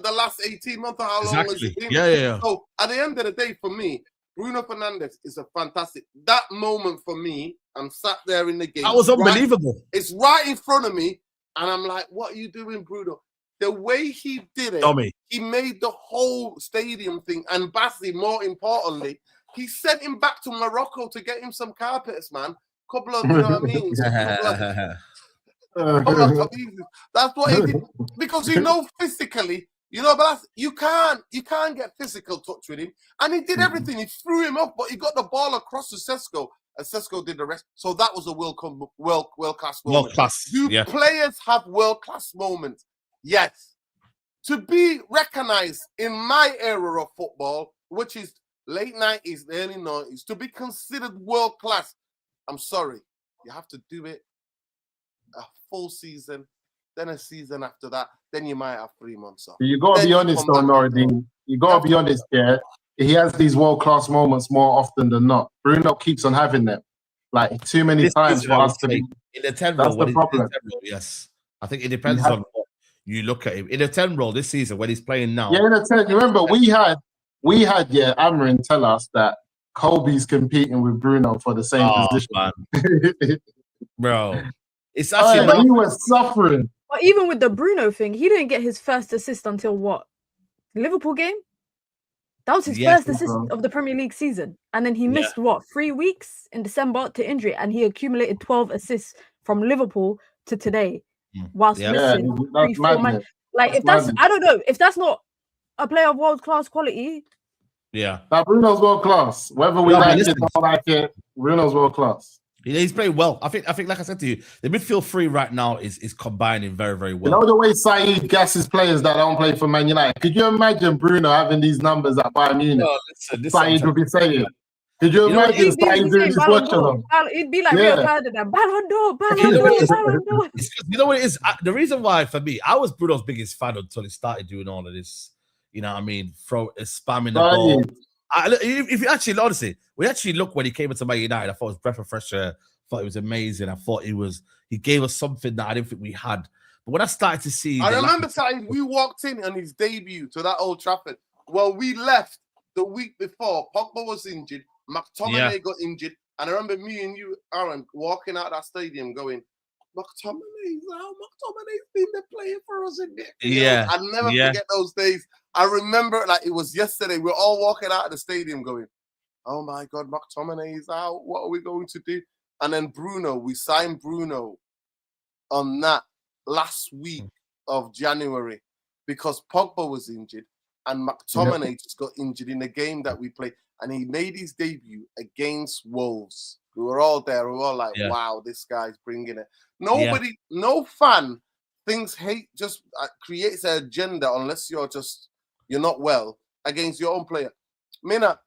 the last 18 months or how long has it been? Yeah. So at the end of the day, for me, Bruno Fernandes is a fantastic. That moment for me, I'm sat there in the game. That was unbelievable. It's right in front of me. And I'm like, what are you doing, Bruno? The way he did it, he made the whole stadium thing. And Bassi, more importantly, he sent him back to Morocco to get him some carpets, man. Couple of, you know what I mean? That's what he did. Because physically, but you can't get physical touch with him. And he did everything. He threw him up, but he got the ball across to Sesko. And Sesko did the rest. So that was a world-class moment. Do players have world-class moments? Yes. To be recognized in my era of football, which is late 90s, early 90s, to be considered world-class, I'm sorry. You have to do it a full season, then a season after that, then you might have 3 months off. You got to be honest, though, Noradin. You got to be honest, yeah. He has these world-class moments more often than not. Bruno keeps on having them. Like, too many times for us to be... In the 10 role, the problem. Yes. I think it depends on what you look at him. In the 10 role this season, when he's playing now... Yeah, in the 10. You remember, we had Amarin tell us that Kobe's competing with Bruno for the same position. Man. Bro, it's actually he was suffering. But even with the Bruno thing, he didn't get his first assist until what? Liverpool game? That was his first assist of the Premier League season. And then he missed, 3 weeks in December to injury. And he accumulated 12 assists from Liverpool to today whilst missing 3-4 months. Like, I don't know, if that's not a player of world-class quality. Yeah. Now, Bruno's world-class. Whether we like it or like it, Bruno's world-class. He's playing well. I think, like I said to you, the midfield three right now is combining very, very well. You know the way Saeed gasses players that don't play for Man United? Could you imagine Bruno having these numbers at Bayern Munich? No, Saeed would be saying. Could you imagine Saeed doing his watch along? It'd be like Rio Ferdinand. Ballon d'Or, Ballon d'Or. You know what it is? The reason why, for me, I was Bruno's biggest fan until he started doing all of this. You know what I mean? Spamming the ball. If you actually, honestly, we actually look when he came into Man United, I thought it was breath of fresh air. I thought it was amazing. I thought he gave us something that I didn't think we had. But when I started to see, I remember saying we walked in on his debut to that Old Trafford. Well, we left the week before. Pogba was injured. McTominay got injured. And I remember me and you, Aaron, walking out of that stadium going, McTominay's out. McTominay's been the player for us in there. I'll never forget those days. I remember like it was yesterday. We're all walking out of the stadium going, oh my God, McTominay is out. What are we going to do? And then Bruno, we signed Bruno on that last week of January because Pogba was injured and McTominay just got injured in the game that we played. And he made his debut against Wolves. We were all there. We were all like, wow, this guy's bringing it. Nobody, no fan thinks hate just creates an agenda unless you're not well against your own player. Mina,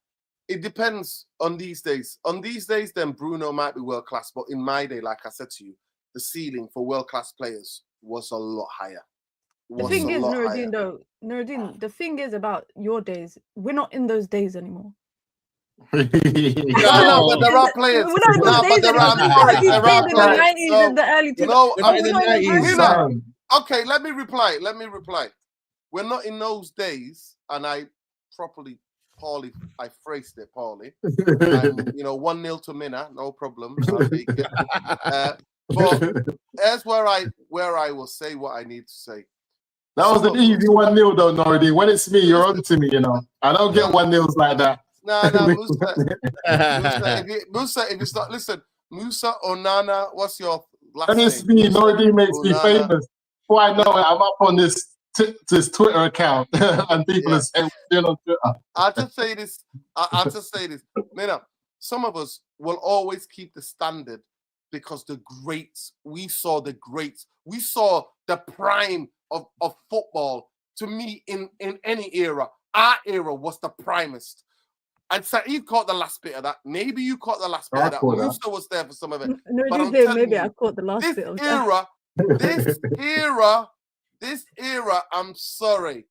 it depends on these days. On these days, then Bruno might be world class. But in my day, like I said to you, the ceiling for world class players was a lot higher. The thing is, Nuruddin, the thing is about your days, we're not in those days anymore. No, but there are players. We're not in those days anymore. In the 90s and the early 2000s. Okay, let me reply. We're not in those days, and I phrased it poorly. 1-0 to Mina, no problem. I'll take it. But here's where I will say what I need to say. That was an easy 1-0 though, Nordy. When it's me, you're on to me, I don't get 1-0s like that. No, Musa, if it's not, listen, Musa Onana, what's your last name? When it's me, Nordy makes me famous. Before I know it, I'm up on this Twitter account and people are saying on Twitter. I'll just say this. Mina, some of us will always keep the standard because we saw the prime of football. To me, in any era, our era was the primest. And Saeed caught the last bit of that. Maybe you caught the last bit of that. Musa was there for some of it. Maybe I caught the last bit of that. This era, I'm sorry.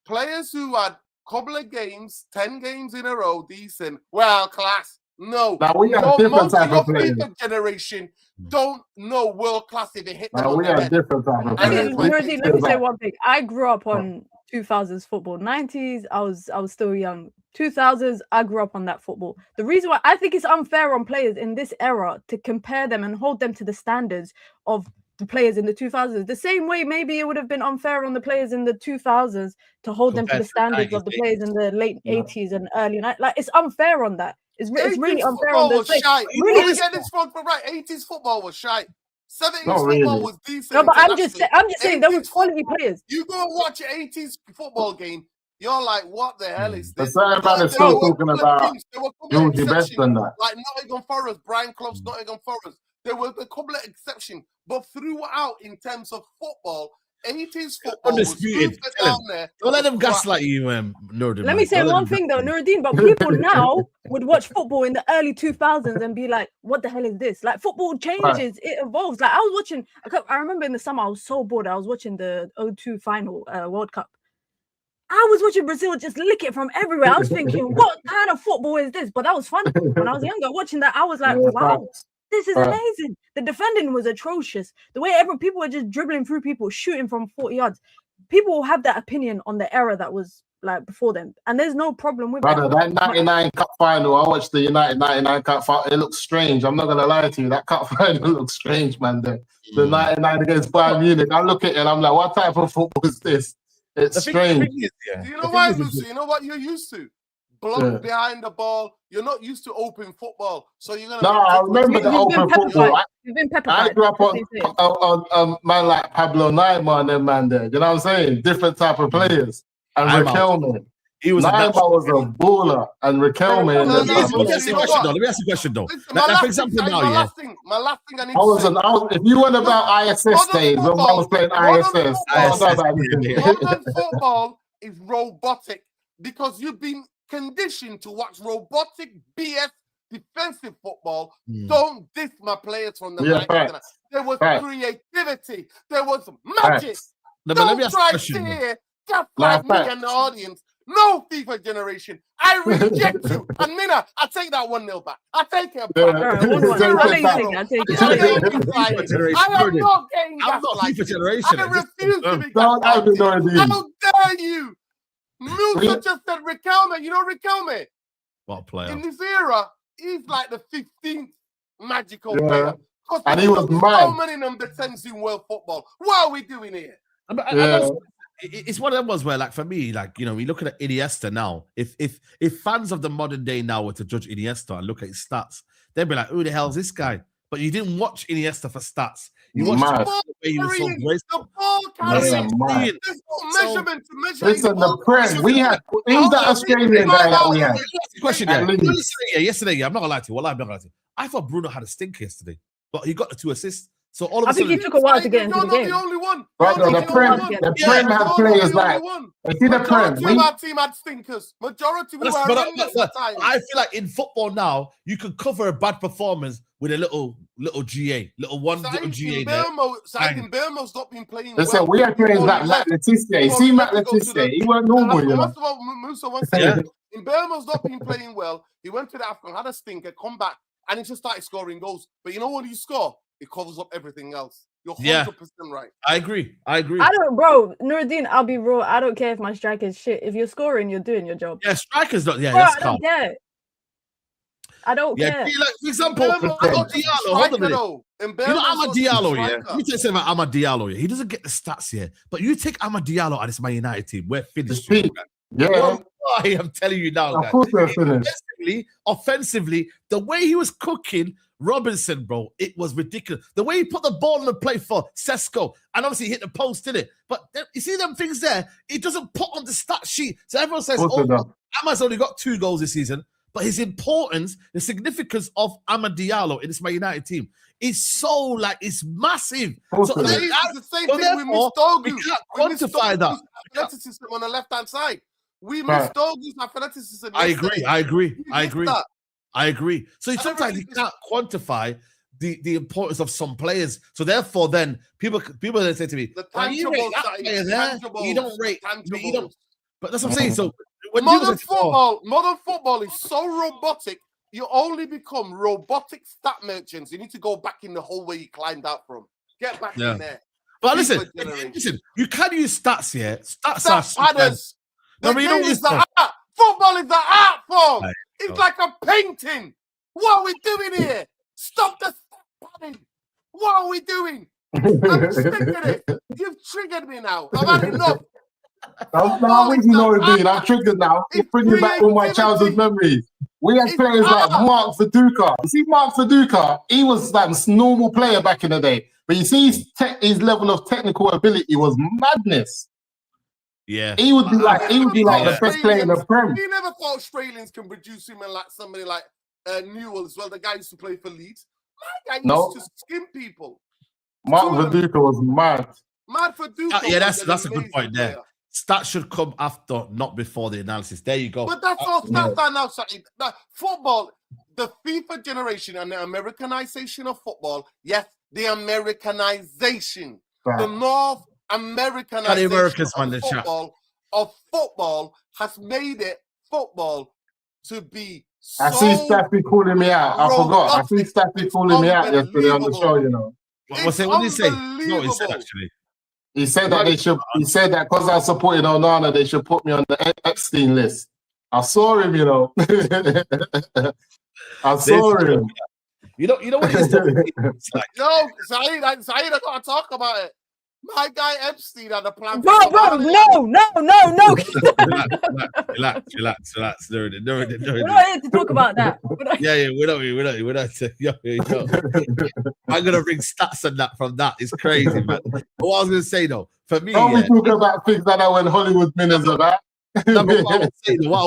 Players who had a couple of games, 10 games in a row, decent, world class. No. Now we have different type of players. Generation don't know world class if it hit them. Now we have different type of players. Let me say one thing. I grew up on 2000s football. 90s, I was still young. 2000s, I grew up on that football. The reason why I think it's unfair on players in this era to compare them and hold them to the standards of the players in the 2000s. The same way maybe it would have been unfair on the players in the 2000s to hold them to the standards of the players in the late 80s and early 90s. Like, it's unfair on that. It's really unfair on those players. Really, get this from right. 80s football was shite. 70s football was decent. No, but I'm just saying there was quality players. You go and watch an 80s football game, you're like, what the hell is this? The same man is still talking about doing the best than that. Like Nottingham Forest, Brian Clough's Nottingham Forest. There were a couple of exceptions, but throughout, in terms of football, 80s football was down there. Don't let them gaslight you, Nuruddin. Let me say one thing though, Nuruddin, but people now would watch football in the early 2000s and be like, what the hell is this? Like, football changes, it evolves. Like, I was watching, I remember in the summer, I was so bored. I was watching the 02 final World Cup. I was watching Brazil just lick it from everywhere. I was thinking, what kind of football is this? But that was fun. When I was younger, watching that, I was like, wow. This is amazing. The defending was atrocious. The way people were just dribbling through people, shooting from 40 yards. People will have that opinion on the era that was like before them, and there's no problem with Brother, that. that 99 Cup final, I watched the United 99 Cup final. It looks strange. I'm not going to lie to you. That Cup final looks strange, man. The 99 against Bayern Munich. I look at it and I'm like, what type of football is this? It's strange. Do you know why, Lucy? You know what you're used to? Block behind the ball. You're not used to open football. So you're going to... No, I remember the open football. You've been I grew up on man like Pablo Neymar and them man there. You know what I'm saying? Different type of players. And Riquelme. He was Neymar was a baller, and Riquelme. Let me ask you a question, though. For example, now, my last thing I need to say. If you went about ISS days, when I was playing ISS, modern football is robotic because you've been conditioned to watch robotic BS defensive football. Don't diss my players from the night. There was creativity. There was magic. Don't try to hear just like me and the audience. No FIFA generation. I reject you. And Mina, I take that 1-0 back. I take it back. I am not getting that. I'm not FIFA generation. I refuse to be gaslighted. How dare you? Musa just said Riquelme. You know Riquelme? What player? In this era, he's like the 15th magical player. And he was mad. So many number 10s in world football. What are we doing here? It's one of them ones where, like, for me, like, you know, we look at Iniesta now. If fans of the modern day now were to judge Iniesta and look at his stats, they'd be like, who the hell is this guy? But you didn't watch Iniesta for stats. You watched the way he was so graceful. There's no measurement to measure. Listen, the Prem, who's that Australian guy that we had? Question, yesterday, I'm not gonna lie to you. I'm not gonna lie to you. I thought Bruno had a stinker yesterday, but he got the 2 assists. So all of a sudden, I think he took a while to get into the game. The only one. The Prem had players like. The Prem. Our team had stinkers. Majority were I feel like in football now, you can cover a bad performance with a little GA, little GA there. Saeed in Burma's not been playing well. Listen, we had players like Matt Letizia. You see Matt Letizia, he weren't normal, you know. In Burma's not been playing well. He went to the AFCON, had a stinker, come back, and he just started scoring goals. But you know when you score, it covers up everything else. You're 100% right. I agree. I don't, bro. Nuruddin, I'll be raw. I don't care if my striker is shit. If you're scoring, you're doing your job. Yeah, strikers not. Yeah, bro, that's I don't care. I don't care. Like, for example, Diallo. Hold on a minute. You know Amad Diallo, yeah? Let me tell you something about Amad Diallo, yeah? He doesn't get the stats here. But you take Amad Diallo and it's My United team. We're finished. I'm telling you now, of course we're finished. Offensively, the way he was cooking Robinson, bro, it was ridiculous. The way he put the ball on the plate for Sesko, and obviously he hit the post, did it? But you see them things there, it doesn't put on the stat sheet. So everyone says, Amad's only got 2 goals this season, but his importance, the significance of Amad Diallo in this Man United team is so, like, it's massive. So it's the same thing we missed Dogu. We can't quantify that. Athleticism on the left-hand side. We missed Dogu's athleticism. I agree. So sometimes you can't quantify the importance of some players. So therefore, then people then say to me, you rate that player there, you don't rate. You don't. But that's what I'm saying. So when modern football is so robotic, you only become robotic stat merchants. You need to go back in the hole where you climbed out from. Get back in there. But listen, you can use stats here. Stats are padders. No, but you don't use the art. Football is the art form. It's like a painting. What are we doing here? Stop the padding. What are we doing? I'm sick of it. You've triggered me now. I've had enough. I'm triggered now. It's bringing back all my childhood memories. We had players like Mark Viduka. You see, Mark Viduka, he was like a normal player back in the day. But you see, his level of technical ability was madness. Yeah, he would be like the best player in the Prem. You never thought Australians can produce him and like somebody like Newell as well. The guy used to play for Leeds. My guy used to skim people. Mark Viduka was mad. Mad for Viduka. Yeah, that's a good point there. Stats should come after, not before the analysis. There you go. But that's all stats are now. Football, the FIFA generation and the Americanization of football. Yes, the Americanization, the North Americanization of football has made it football to be. So I see Staffy calling me out. I forgot. I see Staffy calling me out yesterday on the show. You know. What did he say? No, he said actually. He said that they should. He said that because I supported Onana, they should put me on the Epstein list. I saw him, you know. I saw him. You know what it is? It's like, no, Saeed, I gotta talk about it. My guy Epstein had a plan. Bro, no. Relax. No, we're not here to talk about that. Yeah, we're not. Yo. I'm gonna bring stats on that from that. It's crazy, man. But what I was gonna say though, for me, we talk about things that are when Hollywood minutes about. What I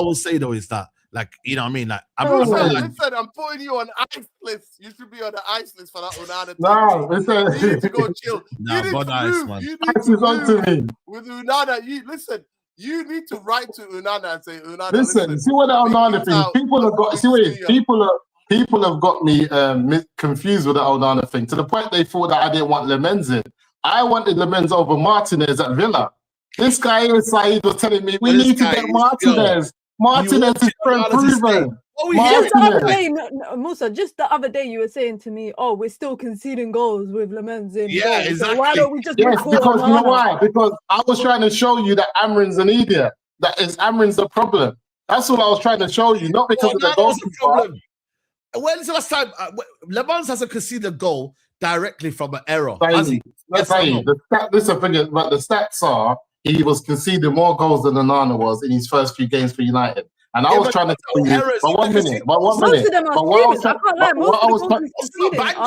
will say though is that, like, you know what I mean? Like, listen, I'm putting you on ice list. You should be on the ice list for that Onana. No, listen. You need to go chill. Nah, you need to ice, move. man. You need to move with Onana. You need to write to Onana and say, Onana, listen. See what the Onana thing. People have got. People have got me confused with the Onana thing to the point they thought that I didn't want Lemens in. I wanted Lemens over Martinez at Villa. This guy inside was telling me we need to get Martinez. Martinez is proven. Just the other day, Musa, just the other day you were saying to me, oh, we're still conceding goals with Lemens in. Yeah, goals. exactly. So why don't we just because you know why? Because I was trying to show you that Amrin's an idiot. That is Amrin's the problem. That's what I was trying to show you, not because of the goalkeeper. When's the last time Lemens hasn't conceded a goal directly from an error? The stats are he was conceding more goals than Onana was in his first few games for United. And I was trying to tell you, but one minute. Most of them are serious. I can't lie. Most of the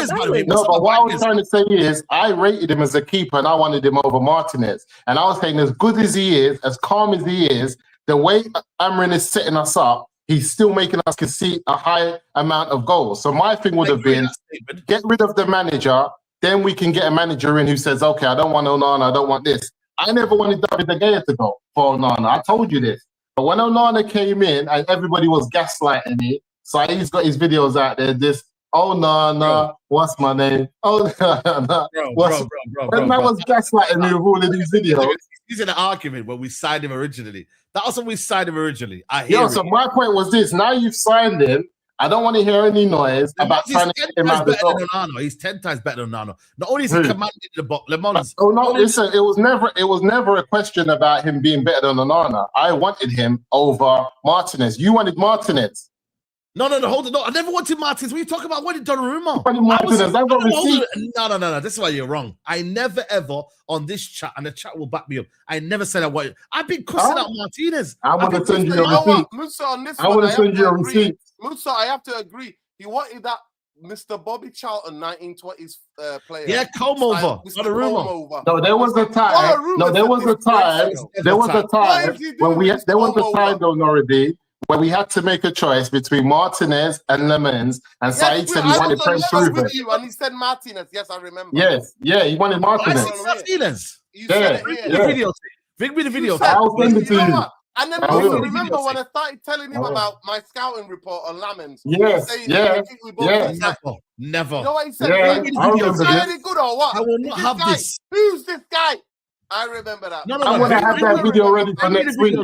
conceding. No, but what I was trying to say is I rated him as a keeper and I wanted him over Martinez. And I was saying as good as he is, as calm as he is, the way Amrin is setting us up, he's still making us concede a high amount of goals. So my thing would have been, get rid of the manager, then we can get a manager in who says, okay, I don't want Onana, I don't want this. I never wanted David De Gea to go for Onana. I told you this. But when Onana came in and everybody was gaslighting me, so he's got his videos out there, Onana, what's my name? Onana, bro. Man was gaslighting me with all of these videos. He's in an argument when we signed him originally. That was when we signed him originally. So my point was this. Now you've signed him. I don't want to hear any noise about trying to get him out of the door. He's 10 times better than Onana. Not only is he commanding the box, Lemens. Oh no! Listen, it was never a question about him being better than Onana. I wanted him over Martinez. You wanted Martinez. No, hold on. No, I never wanted Martinez. What are you talking about? I wanted Donnarumma. No. This is why you're wrong. I never ever on this chat, and the chat will back me up. I never said I wanted. I've been cussing out Martinez. I want to send you a receipt. Musa, on this I want to send you a receipt. Musa, I have to agree. He wanted that Mr. Bobby Charlton 1920s player. Yeah, come over. Donnarumma. No, there was a time. There was a time though, Noridi, where we had to make a choice between Martinez and Lemens, and Saeed said he wanted Prince Proven. And he said Martinez. Yes, I remember. Yes, he wanted Martinez. Bring me the video. I'll send it to you. And then also remember when I started telling him about my scouting report on Lamens. Never. You know what he said? Is any good or what? I will not have this. Who's this guy? I remember that. No. I'm gonna have that video ready for next week.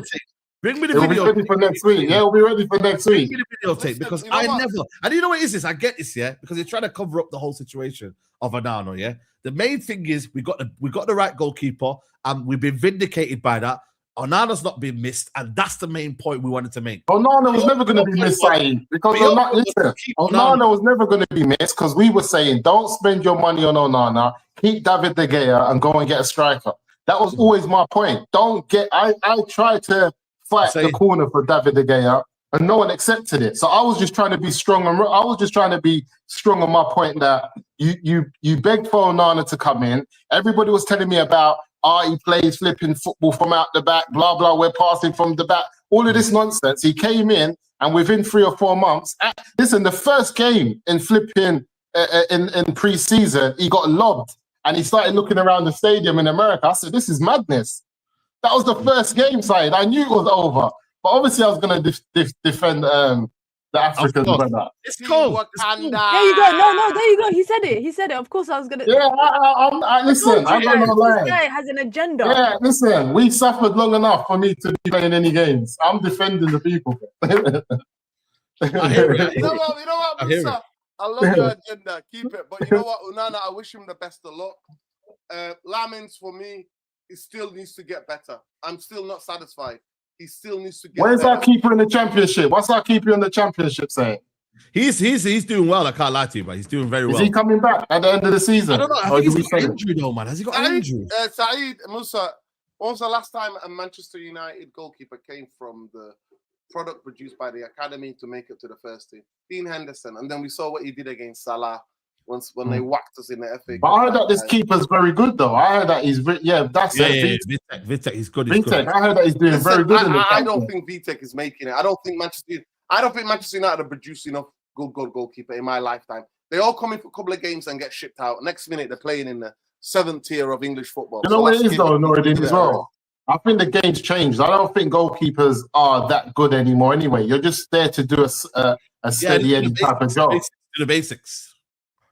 Bring me the video. It'll be ready for next week. Yeah, it'll be ready for next week. Bring me the videotape because I never. And you know what it is? I get this, yeah, because they're trying to cover up the whole situation of Onana. Yeah, the main thing is we got the right goalkeeper, and we've been vindicated by that. Onana's not been missed, and that's the main point we wanted to make. Onana was never going to be missed, Saeed, because Onana was never going to be missed because we were saying don't spend your money on Onana, keep David De Gea and go and get a striker. That was always my point. Don't get. I tried to fight the corner for David De Gea, and no one accepted it. So I was just trying to be strong, and I was just trying to be strong on my point that you begged for Onana to come in. Everybody was telling me about. He plays flipping football from out the back, blah, blah, we're passing from the back. All of this nonsense. He came in and within 3 or 4 months, listen, the first game in flipping in pre-season, he got lobbed and he started looking around the stadium in America. I said, this is madness. That was the first game side. I knew it was over. But obviously I was going to defend the African brother. It's cool. There you go. No, there you go. He said it. Of course, I was gonna. Yeah, listen. I'm not gonna lie. This guy has an agenda. Yeah, listen. We suffered long enough for me to be playing any games. I'm defending the people. I hear it. You know what, Musa? I love your agenda. Keep it. But you know what, Onana? I wish him the best of luck. Lamens for me. He still needs to get better. I'm still not satisfied. He still needs to get Where's better. our keeper in the championship? What's our keeper in the championship saying? He's doing well. I can't lie to you, but he's doing very well. Is he coming back at the end of the season? I don't know. I think he's got injury though, man. Has he got injury? Saeed, Musa, when was the last time a Manchester United goalkeeper came from the product produced by the academy to make it to the first team? Dean Henderson. And then we saw what he did against Salah when they whacked us in the FA. But I heard that this keeper's very good though. I heard that he's Vitek, he's good. Vitek, I heard that he's doing very good. I don't think Vitek is making it. I don't think Manchester United are producing enough good goalkeeper in my lifetime. They all come in for a couple of games and get shipped out. Next minute they're playing in the 7th tier of English football. You know what it is though, Noureddin, as well? I think the game's changed. I don't think goalkeepers are that good anymore anyway. You're just there to do a steady Eddie type of job. The basics.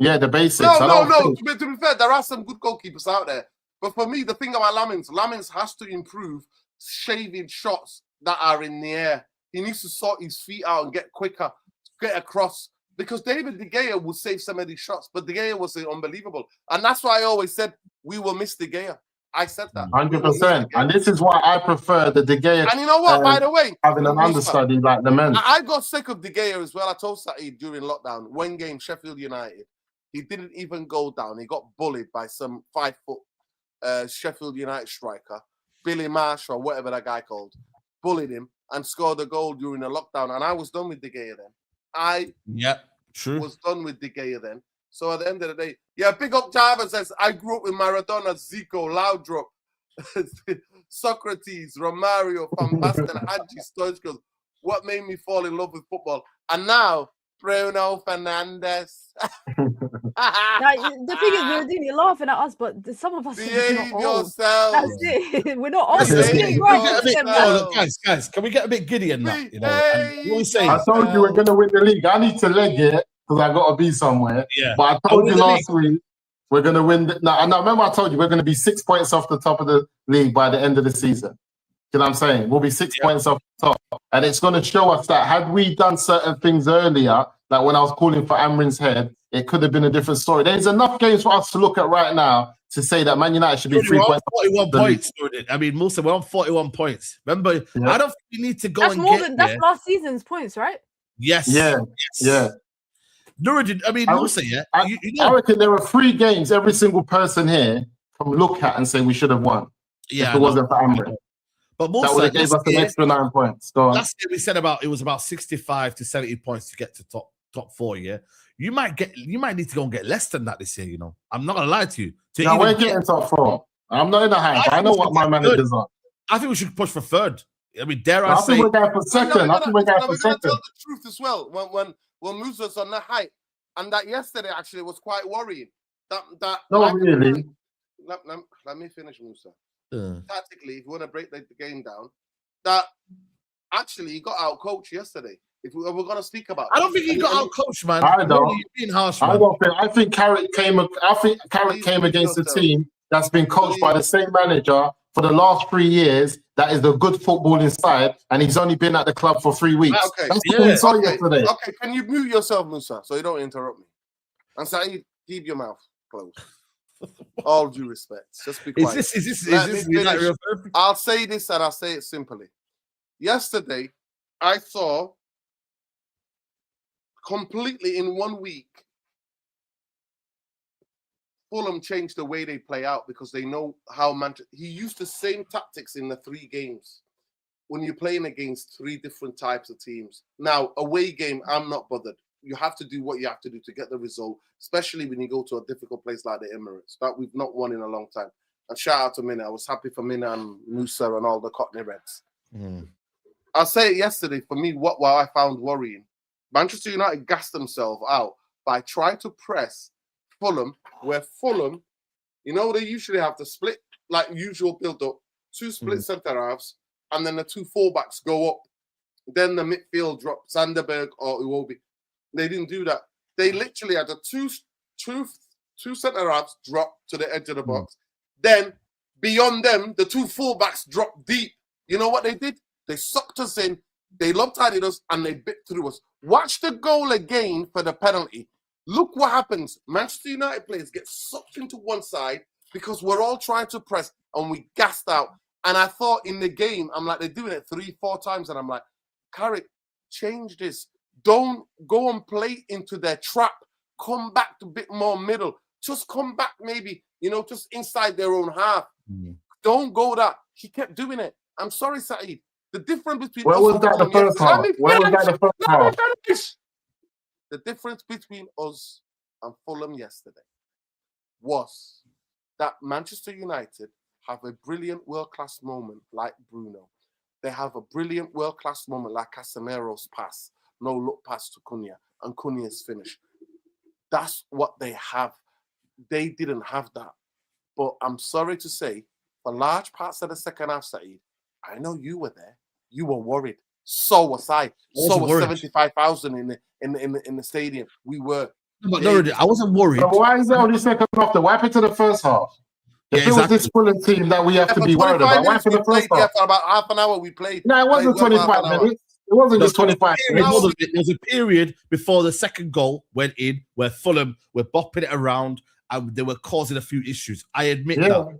Yeah, the basics. No. To be fair, there are some good goalkeepers out there. But for me, the thing about Lamins has to improve shaving shots that are in the air. He needs to sort his feet out and get quicker, get across. Because David De Gea would save some of these shots, but De Gea was unbelievable. And that's why I always said we will miss De Gea. I said that. 100%. And this is why I prefer the De Gea. And you know what, by the way? Having an understudy like the men. I got sick of De Gea as well. I told Saeed during lockdown, one game, Sheffield United, he didn't even go down. He got bullied by some 5-foot Sheffield United striker, Billy Marsh or whatever that guy called. Bullied him and scored a goal during the lockdown. And I was done with De Gea then. Was done with De Gea then. So at the end of the day, big up Java says, I grew up with Maradona, Zico, Laudrup, Socrates, Romario, Van Basten, Hadji, Stoichkos. What made me fall in love with football? And now, Bruno Fernandes. Now, the thing is, Noureddin, you're laughing at us, but some of us behave are yourself. That's it. We're not old. Guys, can we get a bit giddy in that? You know, what we say? I told you we're going to win the league. I need to leg it because I got to be somewhere. Yeah. But I told you last week we're going to win. Now, remember I told you we're going to be 6 points off the top of the league by the end of the season. You know what I'm saying? We'll be 6 points off the top. And it's going to show us that had we done certain things earlier, like when I was calling for Amrin's head, it could have been a different story. There's enough games for us to look at right now to say that Man United should be 3 points. 41 points. I mean, Musa, we're on 41 points. Remember, I don't think we need to go that's last season's points, right? Yes. Yeah. Noureddin, I mean, Musa, I reckon there are 3 games every single person here can look at and say we should have won. If it wasn't for Amrin. But Musa, that would have gave us an extra 9 points. Last year we said it was about 65 to 70 points to get to top 4. Yeah, you might need to go and get less than that this year. You know, I'm not gonna lie to you. We're getting top 4. I'm not in a hype. I know what my managers are. I think we should push for 3rd. I mean, dare I say? I think we're going for 2nd. I think we're going for 2nd. Tell the truth as well. When Musa's on the hype, and that yesterday actually was quite worrying. Really. Let me finish, Musa. Tactically, if you want to break the game down, that actually he got out coached yesterday. If we're going to speak about, I don't think he got out coached, man. I don't. You're being harsh, man. I don't think. I think Carrick came against a team that's been coached by the same manager for the last 3 years. That is the good footballing side, and he's only been at the club for 3 weeks. Okay. That's what we saw yesterday. Okay, can you mute yourself, Musa, so you don't interrupt me? And Saeed, keep your mouth closed. All due respect. Just be quiet. Is this I'll say this and I'll say it simply. Yesterday, I saw completely in 1 week, Fulham changed the way they play out because they know how he used the same tactics in the 3 games when you're playing against 3 different types of teams. Now, away game, I'm not bothered. You have to do what you have to do to get the result, especially when you go to a difficult place like the Emirates that we've not won in a long time. And shout out to Mina. I was happy for Mina and Musa and all the Cockney Reds. I'll say it yesterday, for me, what I found worrying, Manchester United gassed themselves out by trying to press Fulham, where Fulham, they usually have to split, like usual build-up, 2 split centre-halves, and then the 2 full-backs go up. Then the midfield drop, Sanderberg or Iwobi. They didn't do that. They literally had the two centre-halves drop to the edge of the box. Then, beyond them, the 2 full-backs dropped deep. You know what they did? They sucked us in, they lopsided us, and they bit through us. Watch the goal again for the penalty. Look what happens. Manchester United players get sucked into one side, because we're all trying to press and we gassed out. And I thought in the game, I'm like, they're doing it 3-4 times. And I'm like, Carrick, change this. Don't go and play into their trap. Come back to a bit more middle. Just come back maybe, just inside their own half. Don't go that. He kept doing it. I'm sorry, Saeed. The difference between Where was that the first half? Where was that the first half? The difference between us and Fulham yesterday was that Manchester United have a brilliant world-class moment like Bruno. They have a brilliant world-class moment like Casemiro's pass, no-look pass to Cunha, and Cunha's finish. That's what they have. They didn't have that. But I'm sorry to say, for large parts of the second half, Saeed, I know you were there. You were worried. So was I. So was 75,000 in the stadium. We were. But no, I wasn't worried. But why is that only second half? Then wipe it to the first half. If it was this Fulham team that we have to be worried about, why for the first half? Yeah, for about half an hour we played. No, it wasn't 25 minutes. It wasn't just 25 minutes. There was a period before the second goal went in where Fulham were bopping it around and they were causing a few issues. I admit that.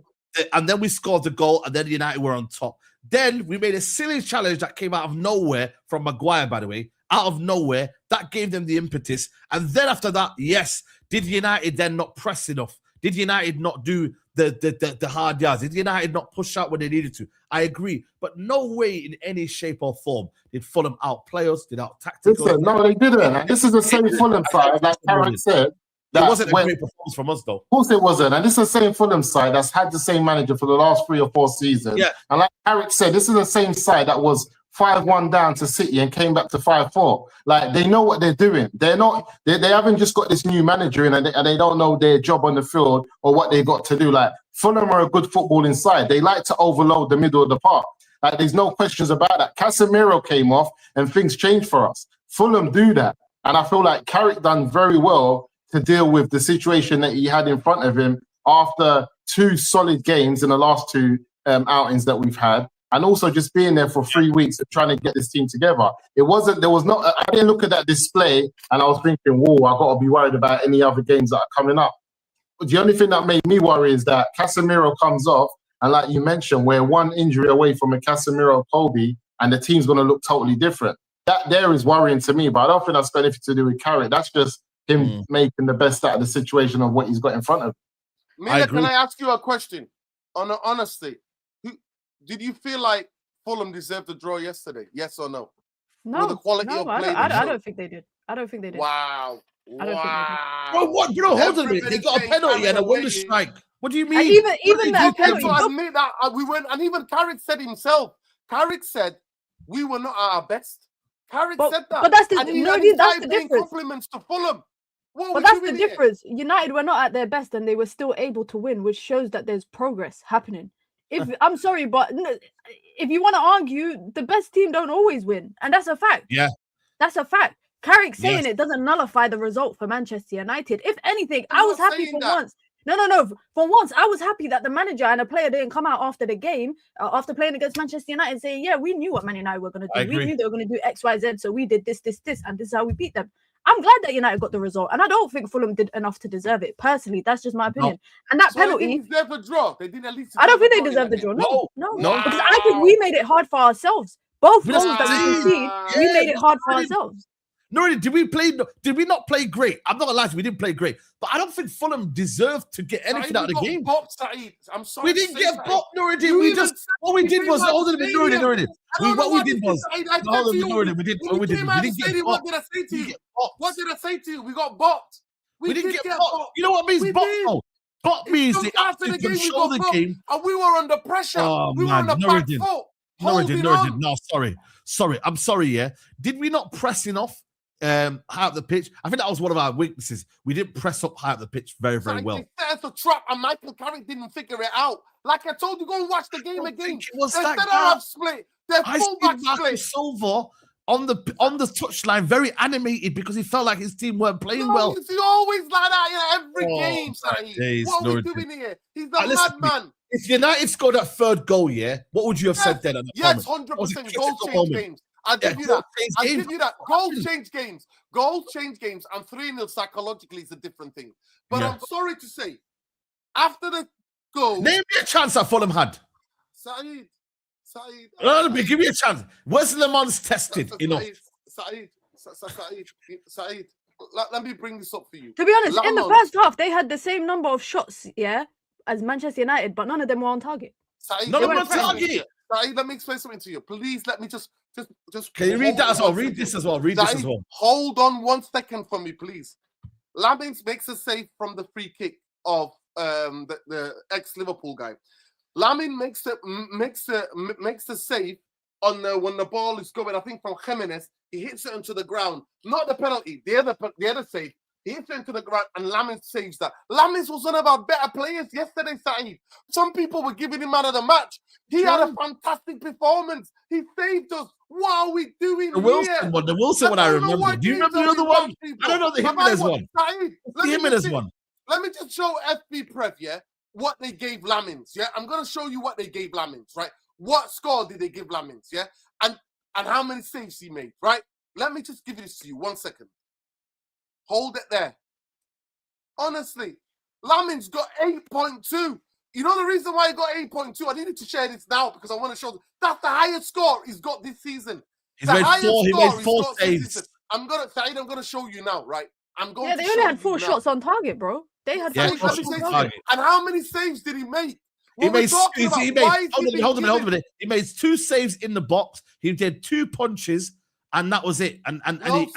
And then we scored the goal and then United were on top. Then we made a silly challenge that came out of nowhere from Maguire, by the way, out of nowhere. That gave them the impetus. And then after that, yes, did United then not press enough? Did United not do the hard yards? Did United not push out when they needed to? I agree. But no way in any shape or form did Fulham outplay us, did out-tactical. Listen, no, they didn't. And this is the same Fulham side, like Carrick said. It wasn't a great performance from us, though. Of course it wasn't. And this is the same Fulham side that's had the same manager for the last 3 or 4 seasons. Yeah. And like Carrick said, this is the same side that was 5-1 down to City and came back to 5-4. Like, they know what they're doing. They haven't just got this new manager in and they don't know their job on the field or what they got to do. Like, Fulham are a good footballing side. They like to overload the middle of the park. Like, there's no questions about that. Casemiro came off and things changed for us. Fulham do that. And I feel like Carrick done very well to deal with the situation that he had in front of him after 2 solid games in the last 2 outings that we've had. And also just being there for 3 weeks and trying to get this team together. I didn't look at that display and I was thinking, whoa, I got to be worried about any other games that are coming up. But the only thing that made me worry is that Casemiro comes off. And like you mentioned, we're 1 injury away from a Casemiro Kobe and the team's going to look totally different. That there is worrying to me, but I don't think that's got anything to do with Carrick. That's just him making the best out of the situation of what he's got in front of him. Mila, can I ask you a question? Honestly, did you feel like Fulham deserved the draw yesterday? Yes or no? No, the quality of play I don't think they did. I don't think they did. Wow. I don't think they did. Bro, what? Bro, hold on a minute. They got a penalty and a wonder strike. What do you mean? And even that penalty. To admit that we weren't, and even Carrick said himself. Carrick said we were not at our best. Carrick said that. But that's the that's the difference. Compliments to Fulham. But that's the difference. United were not at their best and they were still able to win, which shows that there's progress happening. I'm sorry, but if you want to argue, the best team don't always win. And that's a fact. Yeah. That's a fact. Carrick saying it doesn't nullify the result for Manchester United. If anything, I was happy for once. No. For once, I was happy that the manager and a player didn't come out after the game, after playing against Manchester United, saying, yeah, we knew what Man United were going to do. We knew they were going to do X, Y, Z. So we did this, and this is how we beat them. I'm glad that United got the result. And I don't think Fulham did enough to deserve it. Personally, that's just my opinion. No. And that penalty... They deserve a draw. They didn't at least... I don't think they deserve the draw. No. Because I think we made it hard for ourselves. Both goals that we conceded, we made it hard for ourselves. No, did we not play great? I'm not gonna lie to you, we didn't play great. But I don't think Fulham deserved to get anything out of the game. I'm sorry. We didn't get bopped, Nuruddin. What we did was hold on a minute, Nuruddin. What we did was hold on a minute, Nuruddin. We didn't get bopped. What did I say to you? What did I say to you? We got bopped. We didn't get bopped. You know what means bopped? No. Bop means they actually control the game. And we were under pressure. We were on the back foot. Nuruddin. No, sorry. I'm sorry. Yeah. Did we not press enough? High up the pitch. I think that was one of our weaknesses. We didn't press up high up the pitch very well. They set us a trap and Michael Carrick didn't figure it out. Like I told you, go and watch the game again. It was their that split. Their fullback split. Silva on the touchline, very animated because he felt like his team weren't playing well. He's always like that every game, Saeed. What are we doing here? He's the madman. If United scored that 3rd goal, what would you have said then? Yes, 100%. Goals change games. I'll give you that. Goals change games. Goals change games. And 3-0 psychologically is a different thing. But I'm sorry to say, after the goals. Name me a chance that Fulham had. Saeed. Give me a chance. Was Le Mans tested enough? Saeed. Let me bring this up for you. To be honest, in the first half, they had the same number of shots, as Manchester United, but none of them were on target. None of them on target. Saeed, let me explain something to you. Please let me just. Can you read that as well? Read this as well. Hold on 1 second for me, please. Lamins makes a save from the free kick of the ex-Liverpool guy. Lamin makes a save on when the ball is going, I think, from Jimenez. He hits it into the ground. Not the penalty. The other save. He hits it into the ground, and Lamin saves that. Lamin was one of our better players yesterday, Saeed. Some people were giving him man of the match. He had a fantastic performance. He saved us. What are we doing The Wilson one. The Wilson one I remember. Do you remember the other one? I don't know the Jimenez one. Saeed, the Jimenez one. Let me just show FB Pref, what they gave Lamins, I'm going to show you what they gave Lamins, right? What score did they give Lamins, And how many saves he made, right? Let me just give this to you 1 second. Hold it there. Honestly, Lamins got 8.2. You know the reason why he got 8.2? I needed to share this now because I want to show them. That's the highest score he's got this season. He made four saves. I'm gonna show you now, right? They only had 4 shots on target, bro. They had 4 shots on target. And how many saves did he make? Hold on a minute. He made 2 saves in the box. He did 2 punches, and that was it. And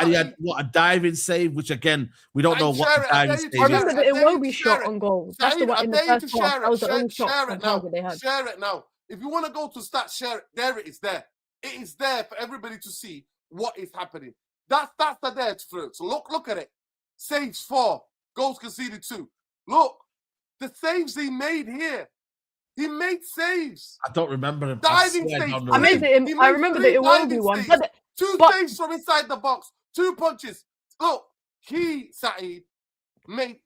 he had a diving save, which again we don't know what the diving save is. I remember the Iwobi shot on goal. That's the one in the first half. That was the only shot on target they had. Share it now. If you want to go to stats, share it. There it is. There. It is there for everybody to see what is happening. That's the there for it. So look at it. Saves 4, goals conceded 2. Look, the saves he made here. He made saves. I don't remember him. Diving saves. I remember the Iwobi one. But 2 saves from inside the box. 2 punches. Look, Saeed,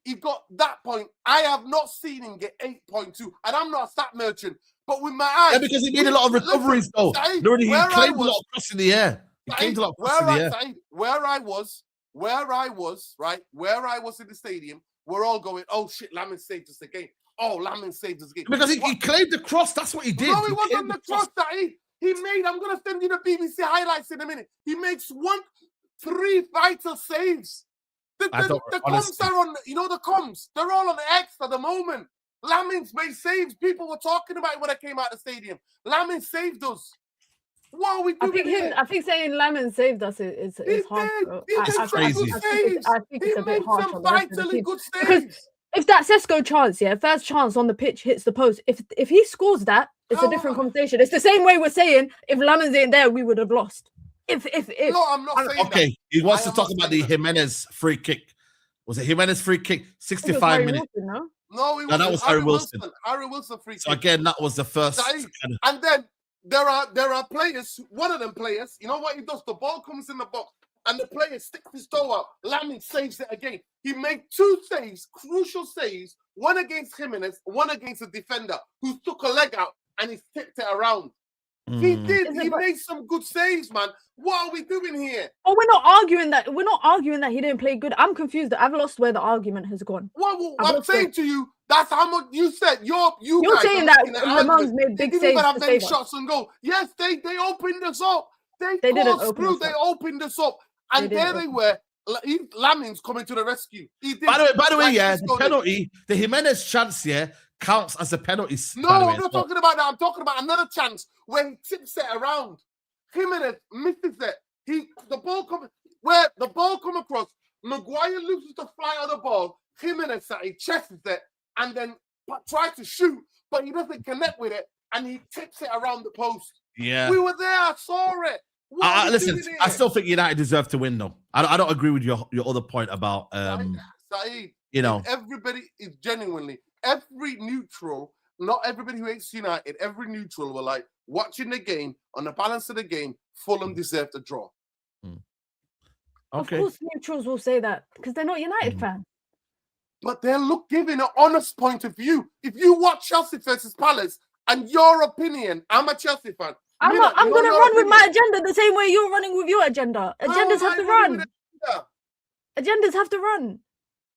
he got that point. I have not seen him get 8.2. And I'm not a stat merchant. But with my eyes. Yeah, because he made a lot of recoveries, though. Saeed, he claimed a lot of cross in the air. Where I was in the stadium, we're all going, oh shit, Lamin saved us again. Oh, Lamin saved us again. Because he claimed the cross. That's what he did. No, he wasn't the cross that he made. I'm going to send you the BBC highlights in a minute. He makes 3 vital saves. The comms are on, the comms. They're all on the X at the moment. Lamin's made saves. People were talking about it when I came out of the stadium. Lamin saved us. What are we doing? I think saying Lamin saved us is hard. It's crazy. I think it's a bit harsh on the rest of the team. Good because if that Sesko chance, first chance on the pitch hits the post, if he scores that, it's a different conversation. It's the same way we're saying if Lamin's ain't there, we would have lost. No, I'm not saying that. Okay, he wants to talk about the Jimenez free kick. Was it Jimenez free kick? 65 minutes. No, that was Harry Wilson. Harry Wilson free kick. So again, that was the first. And then there are players. One of them players, you know what he does? The ball comes in the box, and the player sticks his toe out. Lamin saves it again. He made 2 saves, crucial saves. One against Jimenez, one against a defender who took a leg out and he tipped it around. He did. He made some good saves, man. What are we doing here? Oh, we're not arguing that. We're not arguing that he didn't play good. I'm confused. I've lost where the argument has gone. Well, I'm saying to you, that's how much you said. You're saying that Le Mans made big saves to save us. Shots and goal. Yes, they opened us up. They didn't open us up. They opened us up, and there they were. Lamin's coming to the rescue. He did. By the way, the penalty, the Jimenez chance, counts as a penalty. No, I'm not talking about that. I'm talking about another chance where he tips it around. Jimenez misses it. The ball come across. Maguire loses the fly of the ball. Jimenez chests it and then tries to shoot, but he doesn't connect with it, and he tips it around the post. Yeah, we were there. I saw it. Listen, I still think United deserve to win, though. I don't agree with your other point about Saeed, everybody is genuinely every neutral. Not everybody who hates United. Every neutral were like watching the game on the balance of the game. Fulham deserved a draw. Okay. Of course, neutrals will say that because they're not United fans. But they're giving an honest point of view. If you watch Chelsea versus Palace, and your opinion, I'm a Chelsea fan. I'm going to run with my agenda the same way you're running with your agenda. Agendas have to run. Agendas have to run.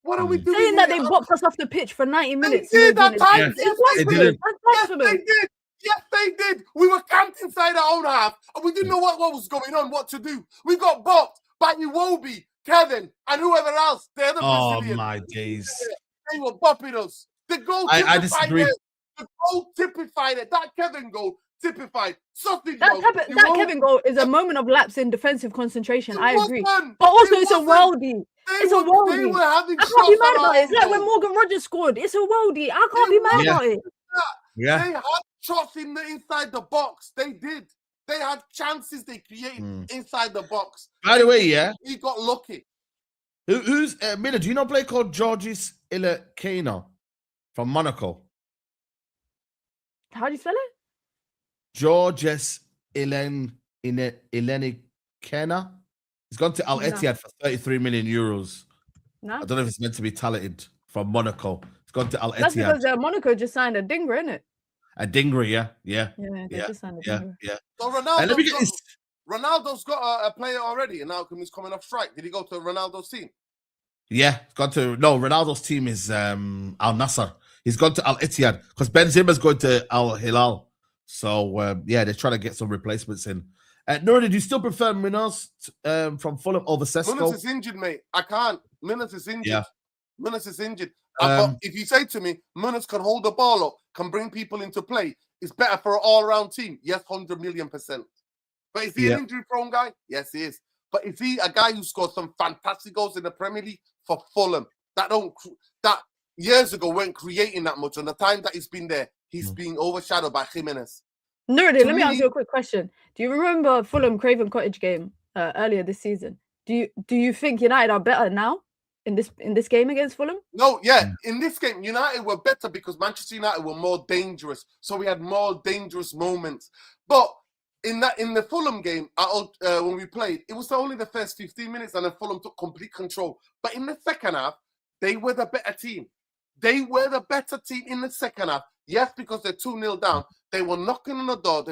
What are we doing? Saying that they bopped us off the pitch for 90 minutes. They did that time. Yes, they did. Yes, they did. Yes, they did. We were camped inside our own half, and we didn't know what was going on, what to do. We got bopped by Iwobi, Kevin, and whoever else. They're the Brazilian. Oh my days! They were bopping us. The goal. I disagree. The goal typified it. That Kevin goal typified. That Kevin goal is a moment of lapse in defensive concentration. I agree, but also it's a worldie. It's a worldie. They were having I can't be mad about it. It's like when Morgan Rogers scored. It's a worldie. I can't be mad about it. Yeah. They had shots inside the box. They did. They had chances they created inside the box. By the way, yeah, he got lucky. Who's Mina? Do you know a player called Georges Ilekena from Monaco? How do you spell it? Georges Ilenikena. He's gone to Al Ittihad for 33 million euros. No. I don't know if it's meant to be talented from Monaco. He's gone to Al Ittihad. That's because Monaco just signed a dinger, isn't it? A dinger, yeah. Just signed a dinger. So Ronaldo's got a player already, and now he's coming off strike. Did he go to Ronaldo's team? Yeah, Ronaldo's team is Al Nassr. He's gone to Al Ittihad because Benzema's going to Al Hilal. So they're trying to get some replacements in. Nora, did you still prefer Munoz from Fulham over Sesko? Munoz is injured, mate. I can't. Munoz is injured. Yeah. Munoz is injured. If you say to me, Munoz can hold the ball up, can bring people into play, it's better for an all-round team. Yes, 100 million%. But is he an injury-prone guy? Yes, he is. But is he a guy who scored some fantastic goals in the Premier League for Fulham? That years ago weren't creating that much. And the time that he's been there, he's being overshadowed by Jimenez. Nurdi, let me ask you a quick question. Do you remember Fulham Craven Cottage game earlier this season? Do you think United are better now in this game against Fulham? No, yeah. In this game, United were better because Manchester United were more dangerous. So we had more dangerous moments. But in the Fulham game, when we played, it was only the first 15 minutes and then Fulham took complete control. But in the second half, they were the better team. They were the better team in the second half. Yes, because they're 2-0 down. They were knocking on the door.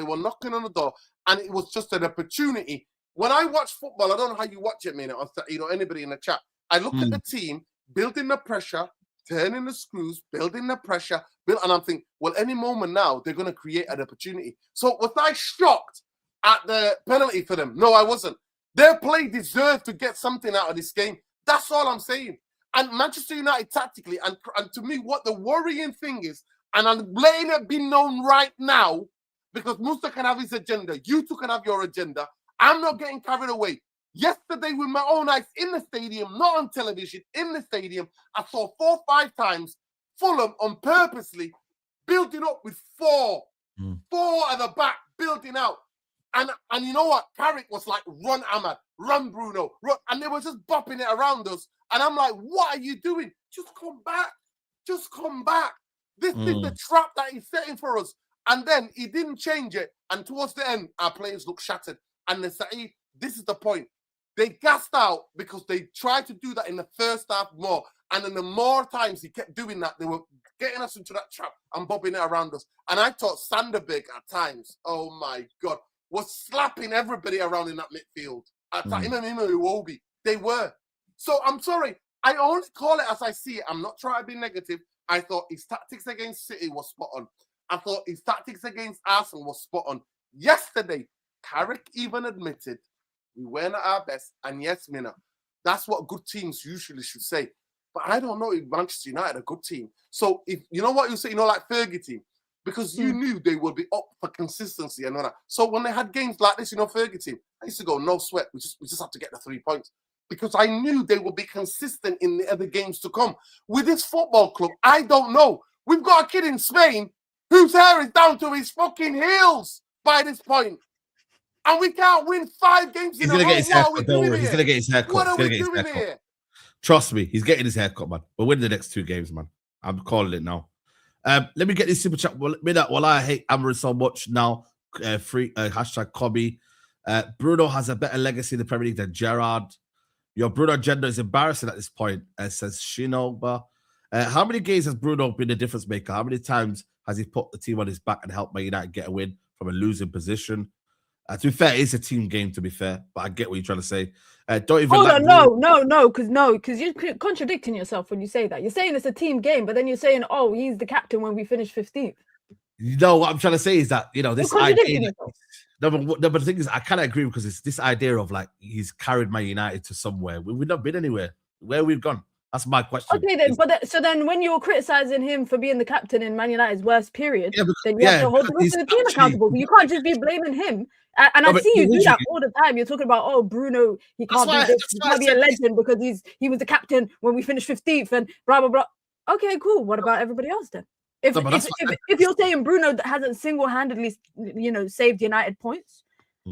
And it was just an opportunity. When I watch football, I don't know how you watch it, man, or anybody in the chat. I look at the team building the pressure, turning the screws, building the pressure, and I'm thinking, well, any moment now, they're going to create an opportunity. So was I shocked at the penalty for them? No, I wasn't. Their play deserved to get something out of this game. That's all I'm saying. And Manchester United tactically, and to me, what the worrying thing is, and I'm letting it be known right now, because Musa can have his agenda, you two can have your agenda. I'm not getting carried away. Yesterday, with my own eyes in the stadium, not on television, in the stadium, I saw 4 or 5 times Fulham on purposely building up with 4 at the back, building out. And you know what? Carrick was like, run Ahmad, run Bruno, run. And they were just bopping it around us. And I'm like, what are you doing? Just come back. Just come back. This is the trap that he's setting for us. And then he didn't change it. And towards the end, our players looked shattered. And then Saeed, this is the point. They gassed out because they tried to do that in the first half more. And then the more times he kept doing that, they were getting us into that trap and bobbing it around us. And I thought Sanderberg at times, oh my God, was slapping everybody around in that midfield. At times, Iwobi, they were. So I'm sorry. I only call it as I see it. I'm not trying to be negative. I thought his tactics against City was spot on. I thought his tactics against Arsenal was spot on. Yesterday, Carrick even admitted we weren't at our best. And yes, Mina, that's what good teams usually should say. But I don't know if Manchester United are a good team. So if you know what you say, like Fergie team, because you knew they would be up for consistency and all that. So when they had games like this, Fergie team, I used to go, no sweat. We just have to get the 3 points. Because I knew they would be consistent in the other games to come. With this football club, I don't know. We've got a kid in Spain whose hair is down to his fucking heels by this point. And we can't win 5 games in a row. He's going to get his hair cut. What are we doing here? Trust me, he's getting his hair cut, man. We'll win the next 2 games, man. I'm calling it now. Let me get this super chat. While I hate Amarin so much now, hashtag Kobe. Bruno has a better legacy in the Premier League than Gerrard. Your Bruno agenda is embarrassing at this point, says Shinoba. How many games has Bruno been a difference maker? How many times has he put the team on his back and helped Man United get a win from a losing position? To be fair, it's a team game, to be fair, but I get what you're trying to say. Don't even Hold on, because you're contradicting yourself when you say that. You're saying it's a team game, but then you're saying, oh, he's the captain when we finish 15th. You know, what I'm trying to say is that, you know, this idea. But the thing is, I kind of agree because it's this idea of like he's carried Man United to somewhere. We've not been anywhere. Where we've gone? That's my question. Okay, then, so then when you're criticizing him for being the captain in Man United's worst period, then you have to hold the rest of the team accountable. You can't just be blaming him. And I see you do that all the time. You're talking about, oh, Bruno, he can't be this. He can't be a legend because he was the captain when we finished 15th and blah, blah, blah. Okay, cool. What about everybody else then? If you're saying Bruno hasn't single-handedly, you know, saved United points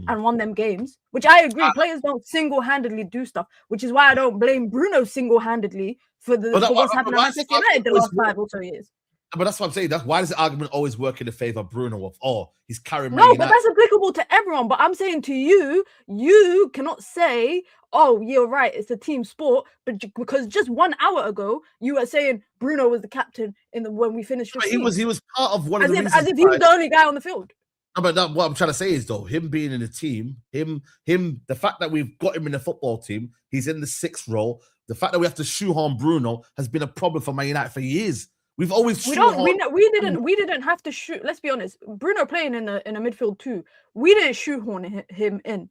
and won them games, which I agree, players don't single-handedly do stuff, which is why I don't blame Bruno single-handedly for what's happened at Manchester United the last 5 or so years. But that's what I'm saying. That's why does the argument always work in the favor of Bruno? Of he's carrying. No, but that's applicable to everyone. But I'm saying to you, you cannot say, "Oh, you're right, it's a team sport." But because just 1 hour ago, you were saying Bruno was the captain when we finished. He was part of one of the reasons. As if he was the only guy on the field. No, but what I'm trying to say is though, him being in the team, the fact that we've got him in the football team, he's in the 6th role. The fact that we have to shoehorn Bruno has been a problem for Man United for years. We've always we didn't have to shoot. Let's be honest. Bruno playing in a midfield too. We didn't shoehorn him in.